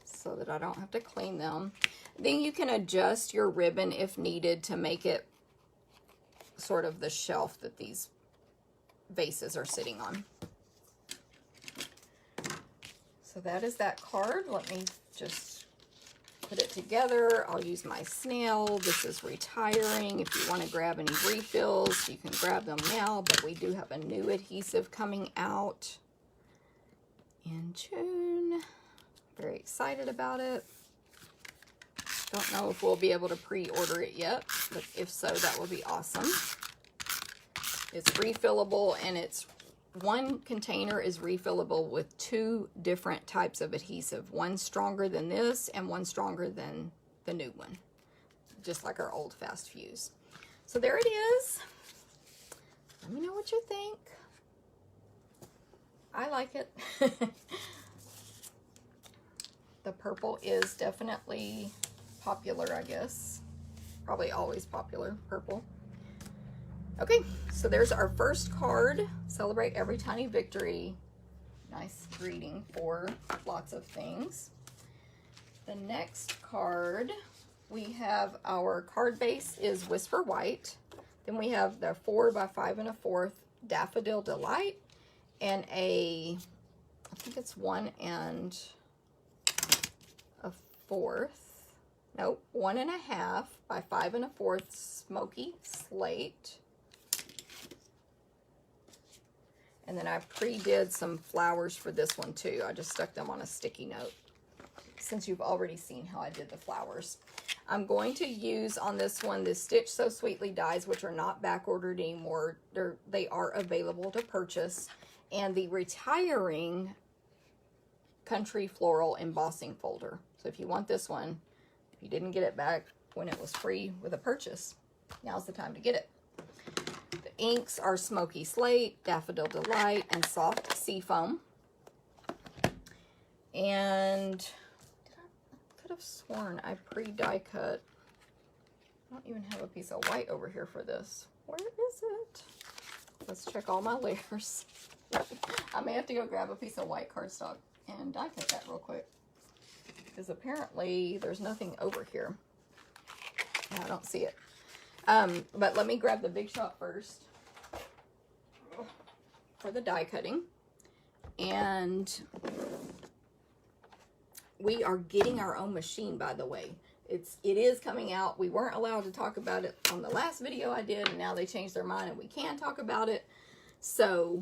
S1: so that I don't have to clean them. Then you can adjust your ribbon if needed to make it sort of the shelf that these vases are sitting on. So that is that card. Let me just put it together. I'll use my snail. This is retiring. If you want to grab any refills, you can grab them now, but we do have a new adhesive coming out in June. Very excited about it. Don't know if we'll be able to pre-order it yet, but if so, that will be awesome. It's refillable, and it's one container is refillable with 2 different types of adhesive. One stronger than this and one stronger than the new one, just like our old Fast Fuse. So there it is. Let me know what you think. I like it. The purple is definitely popular, I guess. Probably always popular, purple. Okay, so there's our first card. Celebrate every tiny victory. Nice greeting for lots of things. The next card, we have our card base is Whisper White. Then we have the 4 by 5 1/4 Daffodil Delight, and I think it's 1 1/4. Nope, 1 1/2 by 5 1/4 Smoky Slate. And then I pre-did some flowers for this one too. I just stuck them on a sticky note, since you've already seen how I did the flowers. I'm going to use on this one the Stitch So Sweetly dies, which are not back ordered anymore. They are available to purchase. And the retiring Country Floral embossing folder. So if you want this one, if you didn't get it back when it was free with a purchase, now's the time to get it. The inks are Smoky Slate, Daffodil Delight, and Soft Seafoam. And I could have sworn I pre-die cut. I don't even have a piece of white over here for this. Where is it? Let's check all my layers. I may have to go grab a piece of white cardstock and die cut that real quick, because apparently there's nothing over here. I don't see it. But let me grab the Big Shot first for the die cutting. And we are getting our own machine, by the way. It is coming out. We weren't allowed to talk about it on the last video I did, and now they changed their mind and we can talk about it. So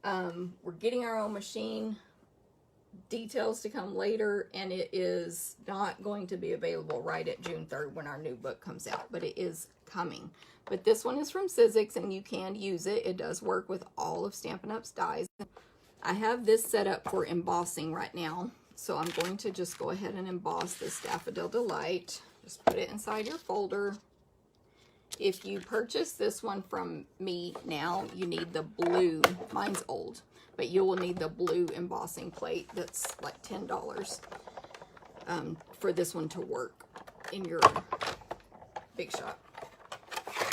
S1: we're getting our own machine. Details to come later, and it is not going to be available right at June 3rd when our new book comes out, but it is coming. But this one is from Sizzix, and you can use it. It does work with all of Stampin' Up's dies. I have this set up for embossing right now, So I'm going to just go ahead and emboss this Daffodil Delight. Just put it inside your folder. If you purchase this one from me now, you need the blue. Mine's old, but you will need the blue embossing plate that's like $10 for this one to work in your Big Shot.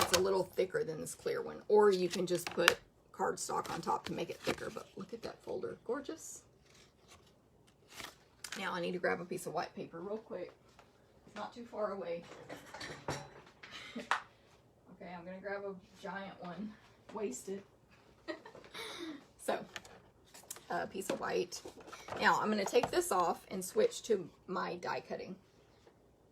S1: It's a little thicker than this clear one, or you can just put cardstock on top to make it thicker. But look at that folder, gorgeous. Now I need to grab a piece of white paper real quick. It's not too far away. Okay, I'm gonna grab a giant one. Wasted. So, a piece of white. Now I'm gonna take this off and switch to my die cutting.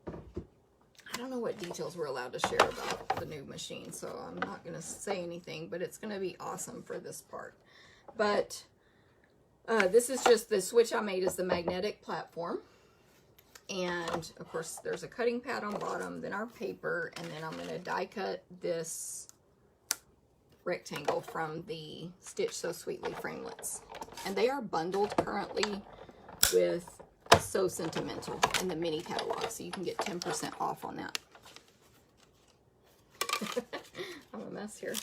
S1: I don't know what details we're allowed to share about the new machine, so I'm not gonna say anything, but it's gonna be awesome for this part. But this is just the switch I made is the magnetic platform. And of course there's a cutting pad on bottom, then our paper, and then I'm going to die cut this rectangle from the Stitch So Sweetly framelits. And they are bundled currently with So Sentimental in the mini catalog, so you can get 10% off on that. I'm a mess here.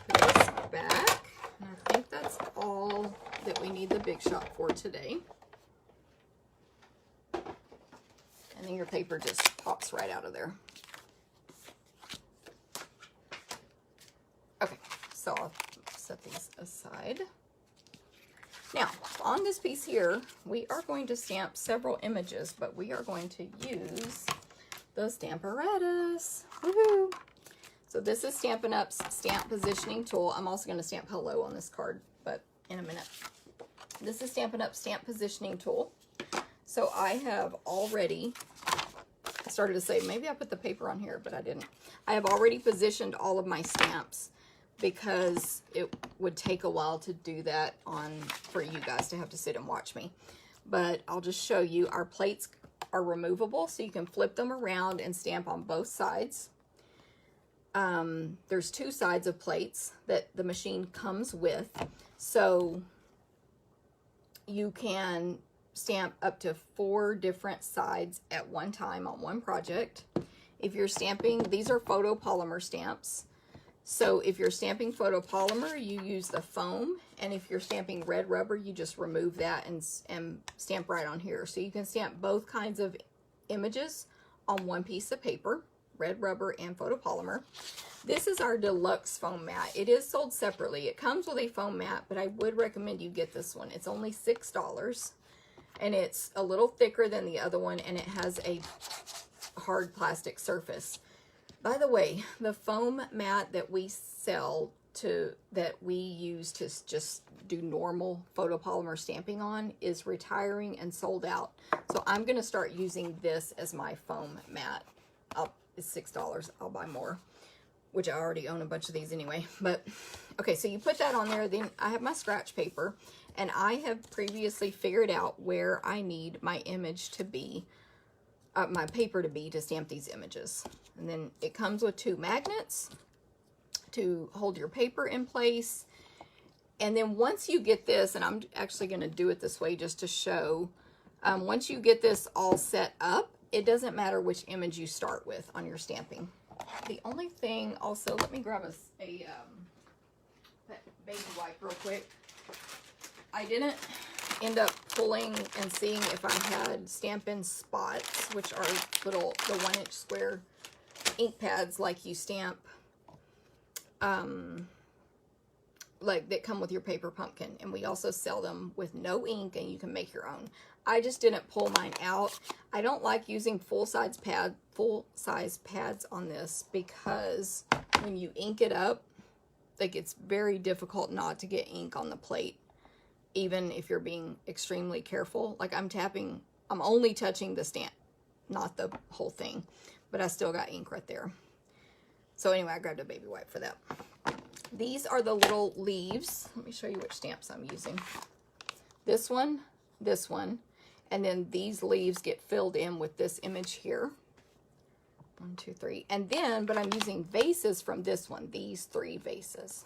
S1: Put this back. And I think that's all that we need the Big Shot for today. And then your paper just pops right out of there. Okay, so I'll set these aside. Now, on this piece here, we are going to stamp several images, but we are going to use the Aratus. Woohoo! So this is Stampin' Up's Stamp Positioning Tool. I'm also going to stamp hello on this card, but in a minute. This is Stampin' Up's Stamp Positioning Tool. So I have already, I started to say, maybe I put the paper on here, but I didn't. I have already positioned all of my stamps because it would take a while to do that for you guys to have to sit and watch me. But I'll just show you. Our plates are removable, so you can flip them around and stamp on both sides. There's 2 sides of plates that the machine comes with, so you can stamp up to 4 different sides at one time on one project. If you're stamping, these are photopolymer stamps. So if you're stamping photopolymer, you use the foam, and if you're stamping red rubber, you just remove that and stamp right on here. So you can stamp both kinds of images on one piece of paper, red rubber and photopolymer. This is our deluxe foam mat. It is sold separately. It comes with a foam mat, but I would recommend you get this one. It's only $6, and it's a little thicker than the other one, and it has a hard plastic surface. By the way, the foam mat that we sell that we use to just do normal photopolymer stamping on is retiring and sold out. So I'm going to start using this as my foam mat. It's $6. I'll buy more, which I already own a bunch of these anyway. But okay, so you put that on there. Then I have my scratch paper, and I have previously figured out where I need my image to be, my paper to be, to stamp these images. And then it comes with 2 magnets to hold your paper in place. And then once you get this, and I'm actually going to do it this way just to show, once you get this all set up, it doesn't matter which image you start with on your stamping. The only thing also, let me grab a baby wipe real quick. I didn't end up pulling and seeing if I had Stampin spots, which are the 1-inch square ink pads like you stamp, like that come with your paper pumpkin. And we also sell them with no ink, and you can make your own. I just didn't pull mine out. I don't like using full-size pads on this because when you ink it up, like, it's very difficult not to get ink on the plate, even if you're being extremely careful. Like, I'm only touching the stamp, not the whole thing, but I still got ink right there. So anyway, I grabbed a baby wipe for that. These are the little leaves. Let me show you which stamps I'm using. This one, and then these leaves get filled in with this image here. 1, 2, 3. And then, but I'm using vases from this one, these 3 vases.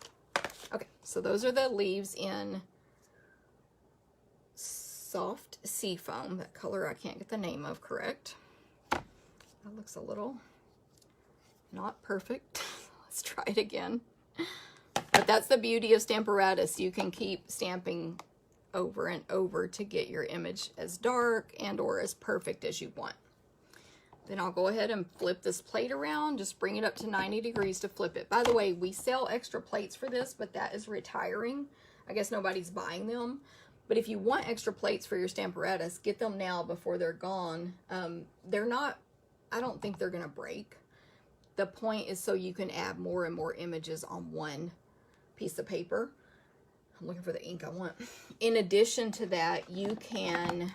S1: Okay, so those are the leaves in soft seafoam. That color I can't get the name of correct. That looks a little not perfect. Let's try it again. But that's the beauty of Stamparatus. You can keep stamping over and over to get your image as dark and or as perfect as you want. Then I'll go ahead and flip this plate around. Just bring it up to 90 degrees to flip it. By the way, we sell extra plates for this, but that is retiring. I guess nobody's buying them. But if you want extra plates for your Stamparatus, get them now before they're gone. They're not, I don't think they're gonna break. The point is so you can add more and more images on one piece of paper. I'm looking for the ink I want. In addition to that, you can,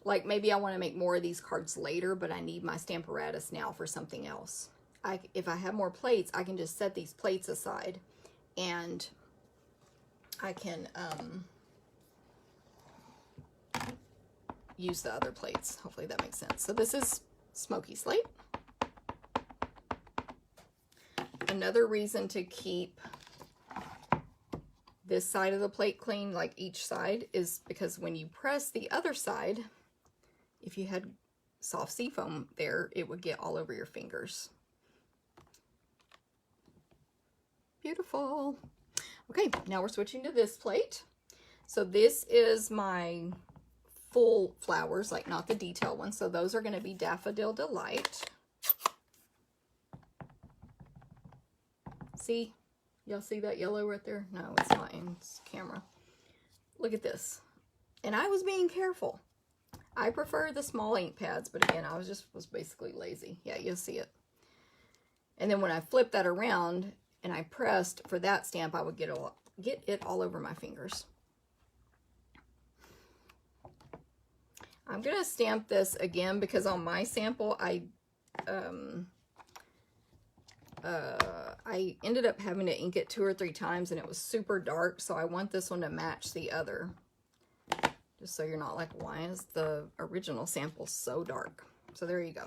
S1: like maybe I want to make more of these cards later, but I need my Stamparatus now for something else. If I have more plates, I can just set these plates aside and I can use the other plates. Hopefully that makes sense. So this is Smoky Slate. Another reason to keep this side of the plate clean, like each side, is because when you press the other side, if you had soft seafoam there, it would get all over your fingers. Beautiful. Okay, now we're switching to this plate. So this is my full flowers, like not the detail ones. So those are going to be Daffodil Delight. See? Y'all see that yellow right there? No, it's not in camera. Look at this. And I was being careful. I prefer the small ink pads, but again, I was basically lazy. Yeah, you'll see it. And then when I flipped that around and I pressed for that stamp, I would get it all over my fingers. I'm gonna stamp this again because on my sample, I ended up having to ink it 2 or 3 times and it was super dark, so I want this one to match the other. Just so you're not like, why is the original sample so dark? So there you go.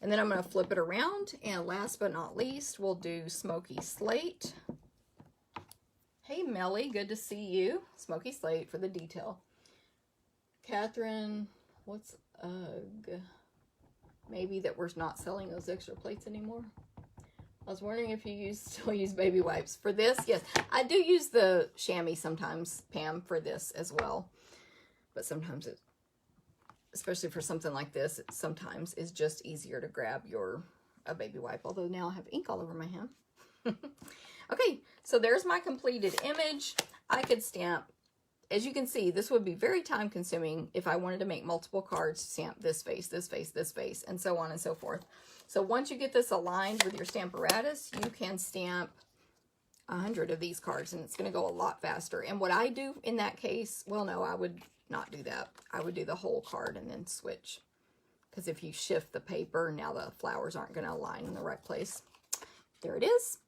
S1: And then I'm going to flip it around, and last but not least, we'll do Smoky Slate. Hey Melly, good to see you. Smoky Slate for the detail. Catherine, what's ugh? Maybe that we're not selling those extra plates anymore. I was wondering if you still use baby wipes. For this, yes. I do use the chamois sometimes, Pam, for this as well. But sometimes it, especially for something like this, it sometimes is just easier to grab a baby wipe. Although now I have ink all over my hand. Okay, so there's my completed image. I could stamp, as you can see, this would be very time consuming if I wanted to make multiple cards, stamp this face, this face, this face, and so on and so forth. So once you get this aligned with your Stamparatus, you can stamp 100 of these cards, and it's going to go a lot faster. And what I do in that case, well, no, I would not do that. I would do the whole card and then switch. Because if you shift the paper, now the flowers aren't going to align in the right place. There it is.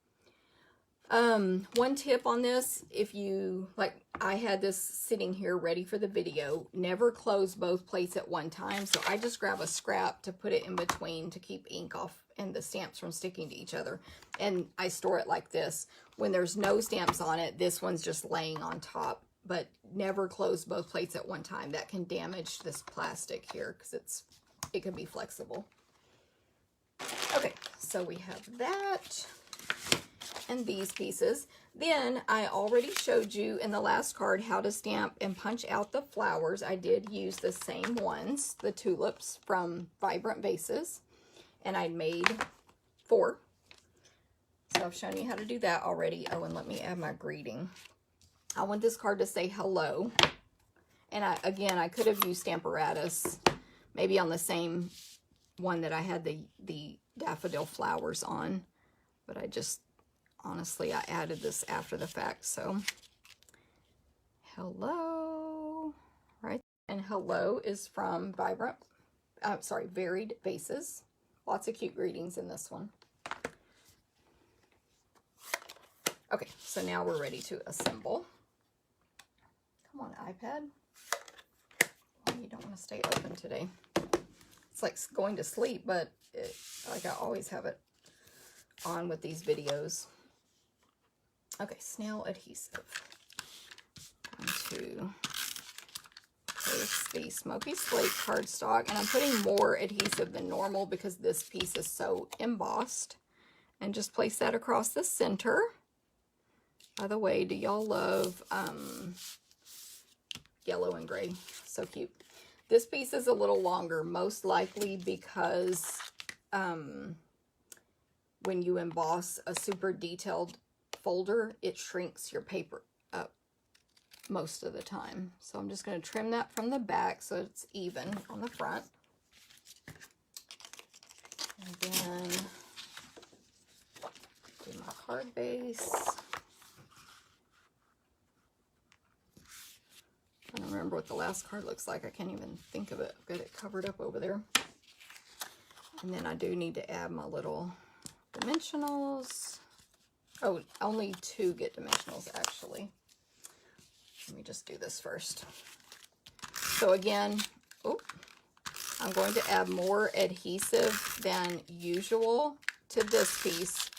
S1: One tip on this, if you, like I had this sitting here ready for the video, never close both plates at one time. So I just grab a scrap to put it in between to keep ink off and the stamps from sticking to each other. And I store it like this. When there's no stamps on it, this one's just laying on top. But never close both plates at one time. That can damage this plastic here because it can be flexible. Okay, so we have that. And these pieces. Then I already showed you in the last card how to stamp and punch out the flowers. I did use the same ones, the tulips from Vibrant Vases, and I made 4. So I've shown you how to do that already. Oh, and let me add my greeting. I want this card to say hello. And again, I could have used Stamparatus maybe on the same one that I had the daffodil flowers on, but I just honestly, I added this after the fact, so hello, right? And hello is from Varied Vases. Lots of cute greetings in this one. Okay, so now we're ready to assemble. Come on, iPad. Oh, you don't want to stay open today. It's like going to sleep, but like I always have it on with these videos. Okay, snail adhesive. 1, 2, There's the Smoky Slate cardstock, and I'm putting more adhesive than normal because this piece is so embossed. And just place that across the center. By the way, do y'all love yellow and gray? So cute. This piece is a little longer, most likely because when you emboss a super detailed folder, it shrinks your paper up most of the time. So I'm just going to trim that from the back so it's even on the front. And then do my card base. I don't remember what the last card looks like. I can't even think of it. I've got it covered up over there. And then I do need to add my little dimensionals. Oh, only 2 get dimensionals actually. Let me just do this first. So again, I'm going to add more adhesive than usual to this piece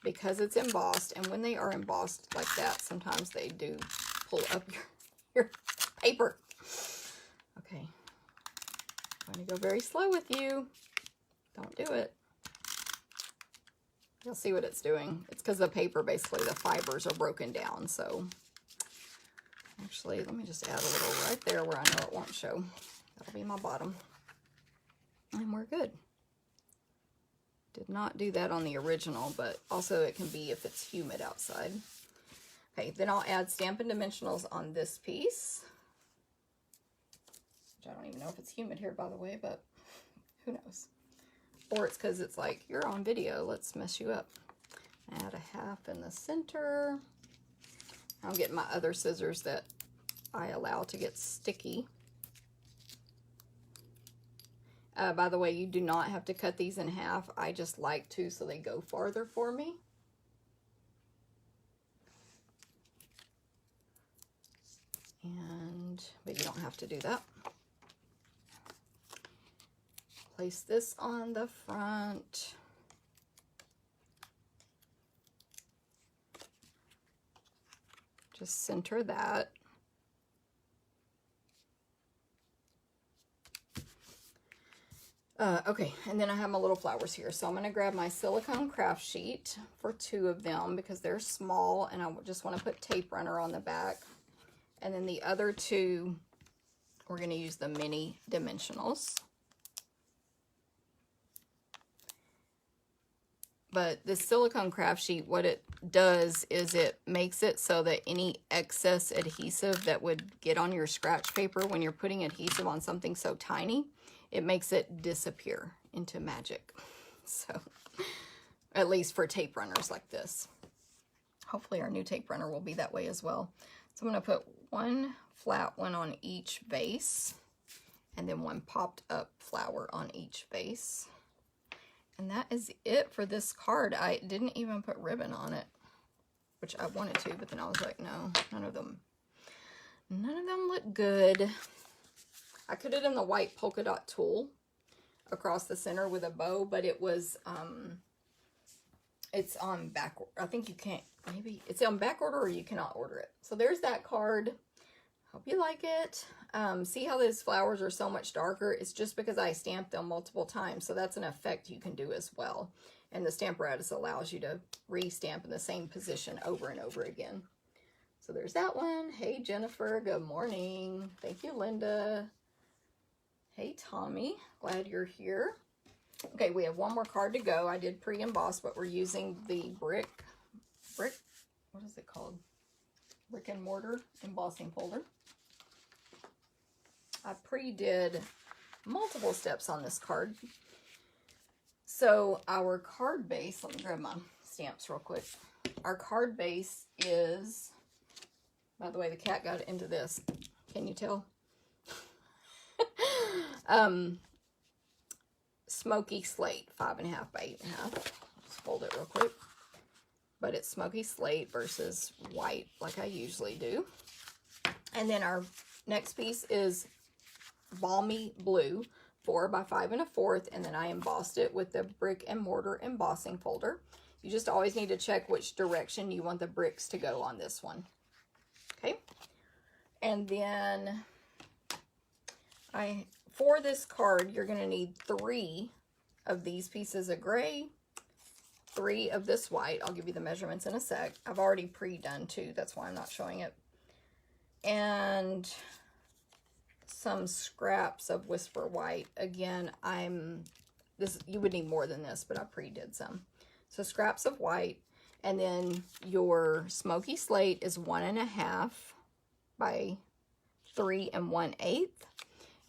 S1: because it's embossed. And when they are embossed like that, sometimes they do pull up your paper. Okay. I'm going to go very slow with you. Don't do it. You'll see what it's doing. It's because the paper, basically, the fibers are broken down. So, actually, let me just add a little right there where I know it won't show. That'll be my bottom. And we're good. Did not do that on the original, but also it can be if it's humid outside. Okay, then I'll add Stampin' Dimensionals on this piece. Which I don't even know if it's humid here, by the way, but who knows. Or it's because it's like, you're on video, let's mess you up. Add a half in the center. I'll get my other scissors that I allow to get sticky. By the way, you do not have to cut these in half. I just like to so they go farther for me. But you don't have to do that. Place this on the front. Just center that. Okay, and then I have my little flowers here. So I'm going to grab my silicone craft sheet for 2 of them because they're small and I just want to put tape runner on the back. And then the other 2, we're going to use the mini dimensionals. But this silicone craft sheet, what it does is it makes it so that any excess adhesive that would get on your scratch paper when you're putting adhesive on something so tiny, it makes it disappear into magic. So, at least for tape runners like this. Hopefully our new tape runner will be that way as well. So I'm going to put 1 flat one on each vase, and then 1 popped up flower on each vase. And that is it for this card. I didn't even put ribbon on it, which I wanted to, but then I was like, no, none of them look good. I cut it in the white polka dot tool across the center with a bow, but it was, it's on back, I think you can't, maybe it's on back order or you cannot order it. So there's that card. Hope you like it. See how those flowers are so much darker? It's just because I stamped them multiple times. So that's an effect you can do as well. And the Stamparatus allows you to re-stamp in the same position over and over again. So there's that one. Hey, Jennifer. Good morning. Thank you, Linda. Hey, Tommy. Glad you're here. Okay, we have 1 more card to go. I did pre-emboss, but we're using the brick, what is it called? Brick and mortar embossing folder. I pre-did multiple steps on this card. So our card base, let me grab my stamps real quick. Our card base is, by the way, the cat got into this. Can you tell? Smoky Slate, 5.5 by 8.5. Let's fold it real quick. But it's Smoky Slate versus white like I usually do. And then our next piece is Balmy Blue, 4 by 5 1/4, and then I embossed it with the brick and mortar embossing folder. You just always need to check which direction you want the bricks to go on this one. Okay. And then For this card, you're going to need 3 of these pieces of gray, 3 of this white. I'll give you the measurements in a sec. I've already pre-done 2. That's why I'm not showing it. And some scraps of Whisper White. Again, you would need more than this, but I pre-did some. So scraps of white. And then your Smoky Slate is 1.5 by 3 1/8.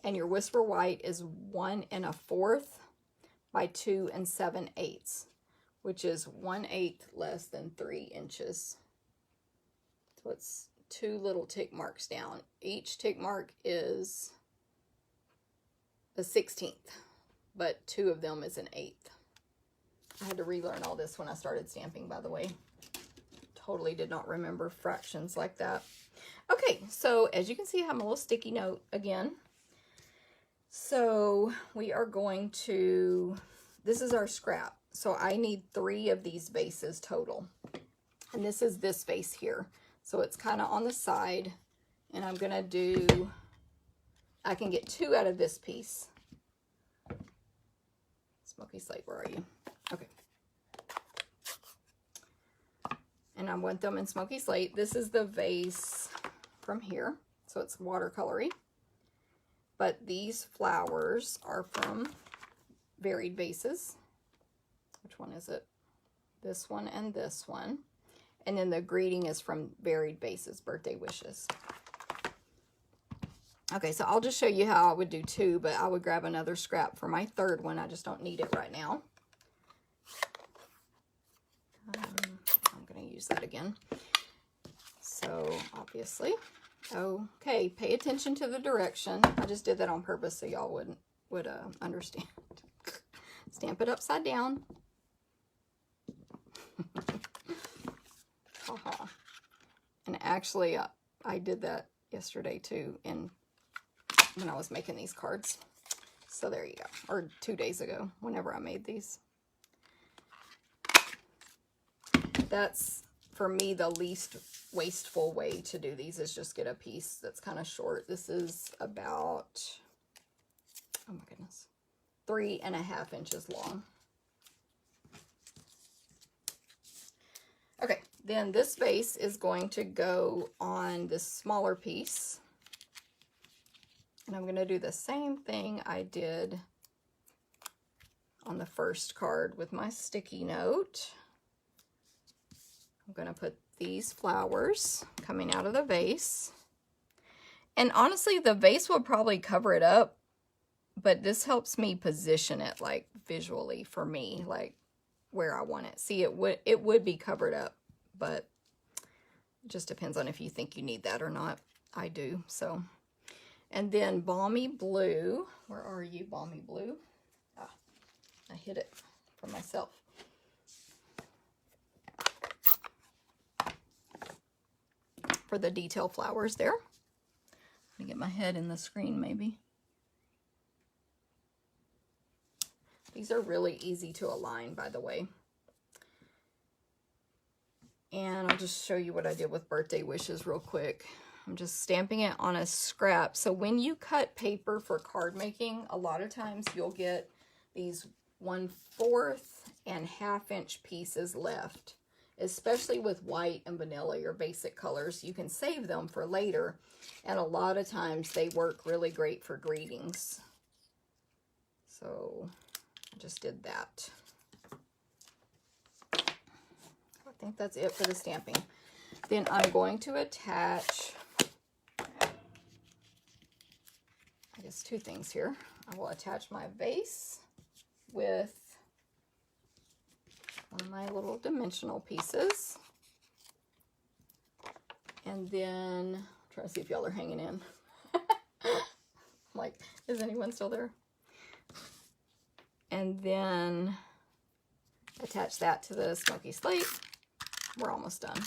S1: And your Whisper White is 1 1/4 by 2 7/8, which is 1/8 less than 3 inches. So it's 2 little tick marks down. Each tick mark is a 1/16, but 2 of them is an 1/8. I had to relearn all this when I started stamping, by the way. Totally did not remember fractions like that. Okay, so as you can see, I have a little sticky note again. So we are going to, this is our scrap. So I need 3 of these vases total. And this is this vase here. So it's kind of on the side. And I'm going to do, I can get 2 out of this piece. Smoky Slate, where are you? Okay. And I want them in Smoky Slate. This is the vase from here. So it's watercolory. But these flowers are from Varied Vases. Which one is it? This one and this one. And then the greeting is from Varied Vases, Birthday Wishes. Okay, so I'll just show you how I would do 2, but I would grab another scrap for my 3rd one. I just don't need it right now. I'm going to use that again. So, obviously... Okay, pay attention to the direction. I just did that on purpose so y'all would understand. Stamp it upside down. Haha. And actually, I did that yesterday too, when I was making these cards. So there you go. Or 2 days ago, whenever I made these. That's, for me, the least wasteful way to do these is just get a piece that's kind of short. This is about, oh my goodness, 3.5 inches long. Okay, then this vase is going to go on this smaller piece. And I'm going to do the same thing I did on the first card with my sticky note. I'm going to put these flowers coming out of the vase. And honestly, the vase will probably cover it up, but this helps me position it like visually for me, like where I want it. See, it would be covered up, but it just depends on if you think you need that or not. I do, so. And then Balmy Blue. Where are you, Balmy Blue? Ah, I hid it for myself. For the detail flowers there. Let me get my head in the screen maybe. These are really easy to align, by the way. And I'll just show you what I did with Birthday Wishes real quick. I'm just stamping it on a scrap. So when you cut paper for card making, a lot of times you'll get these 1/4 and 1/2 inch pieces left. Especially with white and vanilla, your basic colors. You can save them for later, and a lot of times they work really great for greetings. So I just did that. I think that's it for the stamping. Then I'm going to attach, I guess, 2 things here. I will attach my vase with one of my little dimensional pieces. And then, I'm trying to see if y'all are hanging in. I'm like, is anyone still there? And then attach that to the Smoky Slate. We're almost done.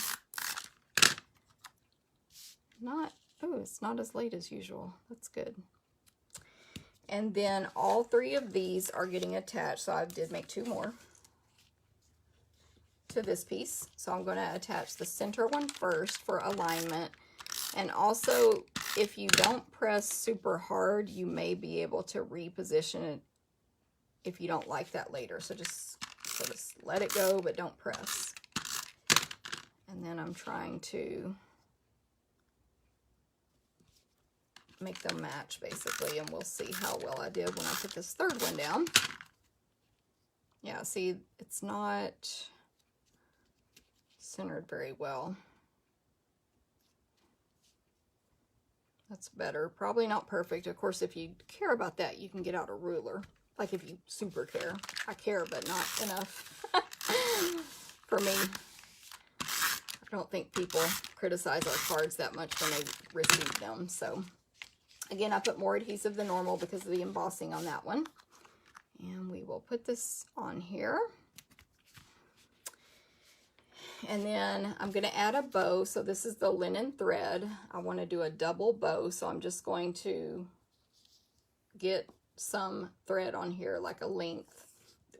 S1: It's not as late as usual. That's good. And then all 3 of these are getting attached. So I did make 2 more to this piece. So I'm going to attach the center one first for alignment. And also if you don't press super hard, you may be able to reposition it if you don't like that later. So just sort of let it go, but don't press. And then I'm trying to make them match basically, and we'll see how well I did when I put this third one down. Yeah, see, it's not centered very well. That's better. Probably not perfect. Of course, if you care about that, you can get out a ruler. Like if you super care. I care, but not enough for me. I don't think people criticize our cards that much when they receive them. So again, I put more adhesive than normal because of the embossing on that one. And we will put this on here. And then I'm going to add a bow. So this is the linen thread. I want to do a double bow. So I'm just going to get some thread on here, like a length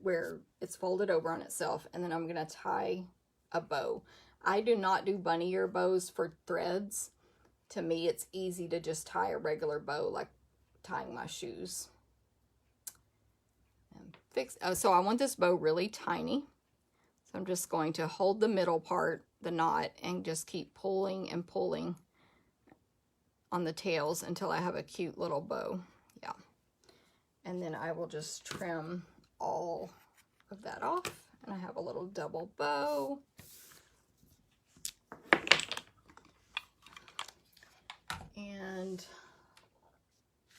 S1: where it's folded over on itself. And then I'm going to tie a bow. I do not do bunny ear bows for threads. To me, it's easy to just tie a regular bow like tying my shoes. And fix. So I want this bow really tiny. So I'm just going to hold the middle part, the knot, and just keep pulling and pulling on the tails until I have a cute little bow. Yeah. And then I will just trim all of that off. And I have a little double bow. And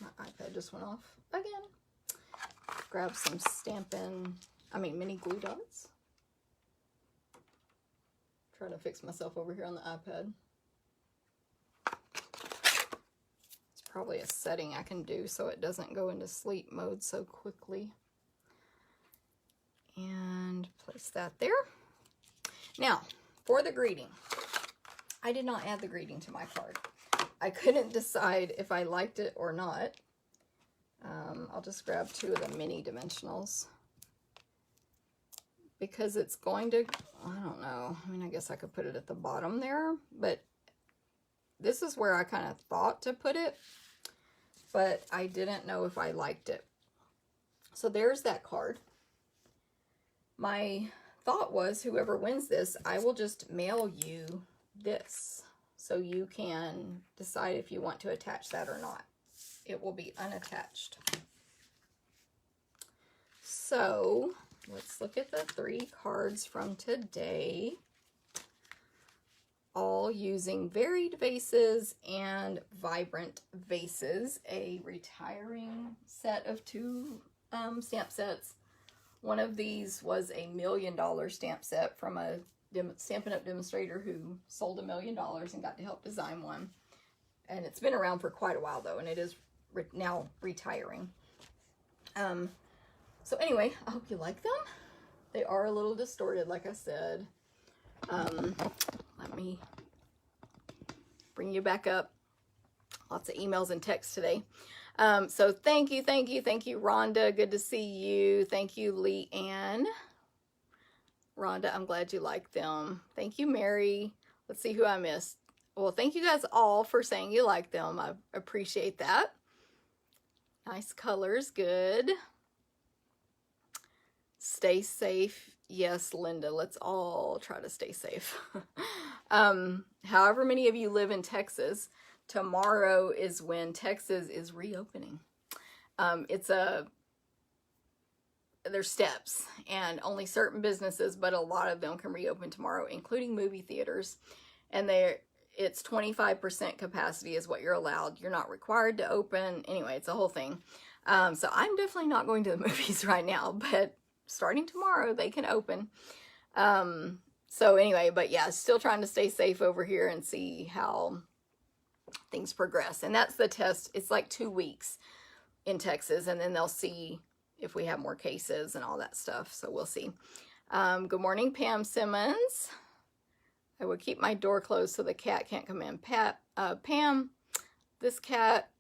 S1: my iPad just went off again. Grab some Stampin', mini glue dots. Try to fix myself over here on the iPad. It's probably a setting I can do so it doesn't go into sleep mode so quickly. And place that there. Now, for the greeting. I did not add the greeting to my card. I couldn't decide if I liked it or not. I'll just grab 2 of the mini dimensionals. Because it's going to, I don't know. I guess I could put it at the bottom there. But this is where I kind of thought to put it. But I didn't know if I liked it. So there's that card. My thought was, whoever wins this, I will just mail you this. So you can decide if you want to attach that or not. It will be unattached. So let's look at the 3 cards from today. All using varied vases and vibrant vases. A retiring set of 2 stamp sets. One of these was a $1 million stamp set from a Stampin' Up! Demonstrator who sold $1 million and got to help design one. And it's been around for quite a while though, and it is now retiring. So anyway, I hope you like them. They are a little distorted, like I said. Let me bring you back up. Lots of emails and texts today. So thank you, Rhonda. Good to see you. Thank you, Leanne. Rhonda, I'm glad you like them. Thank you, Mary. Let's see who I missed. Well, thank you guys all for saying you like them. I appreciate that. Nice colors, good. Stay safe. Yes, Linda, let's all try to stay safe. However many of you live in Texas, tomorrow is when Texas is reopening. There's steps, and only certain businesses, but a lot of them can reopen tomorrow, including movie theaters. And it's 25% capacity is what you're allowed. You're not required to open. Anyway, it's a whole thing. So I'm definitely not going to the movies right now, but starting tomorrow, they can open. So anyway, but yeah, still trying to stay safe over here and see how things progress. And that's the test. It's like 2 weeks in Texas, and then they'll see if we have more cases and all that stuff. So we'll see. Good morning, Pam Simmons. I would keep my door closed so the cat can't come in. Pam, this cat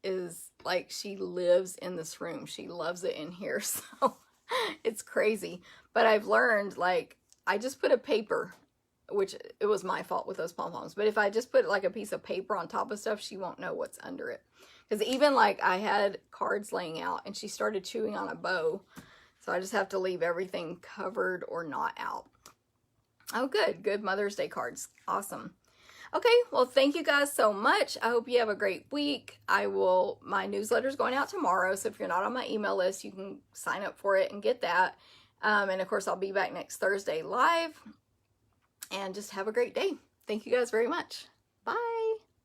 S1: is like, she lives in this room. She loves it in here. So it's crazy. But I've learned, like, I just put a paper which it was my fault with those pom-poms. But if I just put like a piece of paper on top of stuff, she won't know what's under it. Because even like I had cards laying out and she started chewing on a bow. So I just have to leave everything covered or not out. Oh, good. Good Mother's Day cards. Awesome. Okay, well, thank you guys so much. I hope you have a great week. My newsletter's going out tomorrow, so if you're not on my email list, you can sign up for it and get that. And of course, I'll be back next Thursday live. And just have a great day. Thank you guys very much.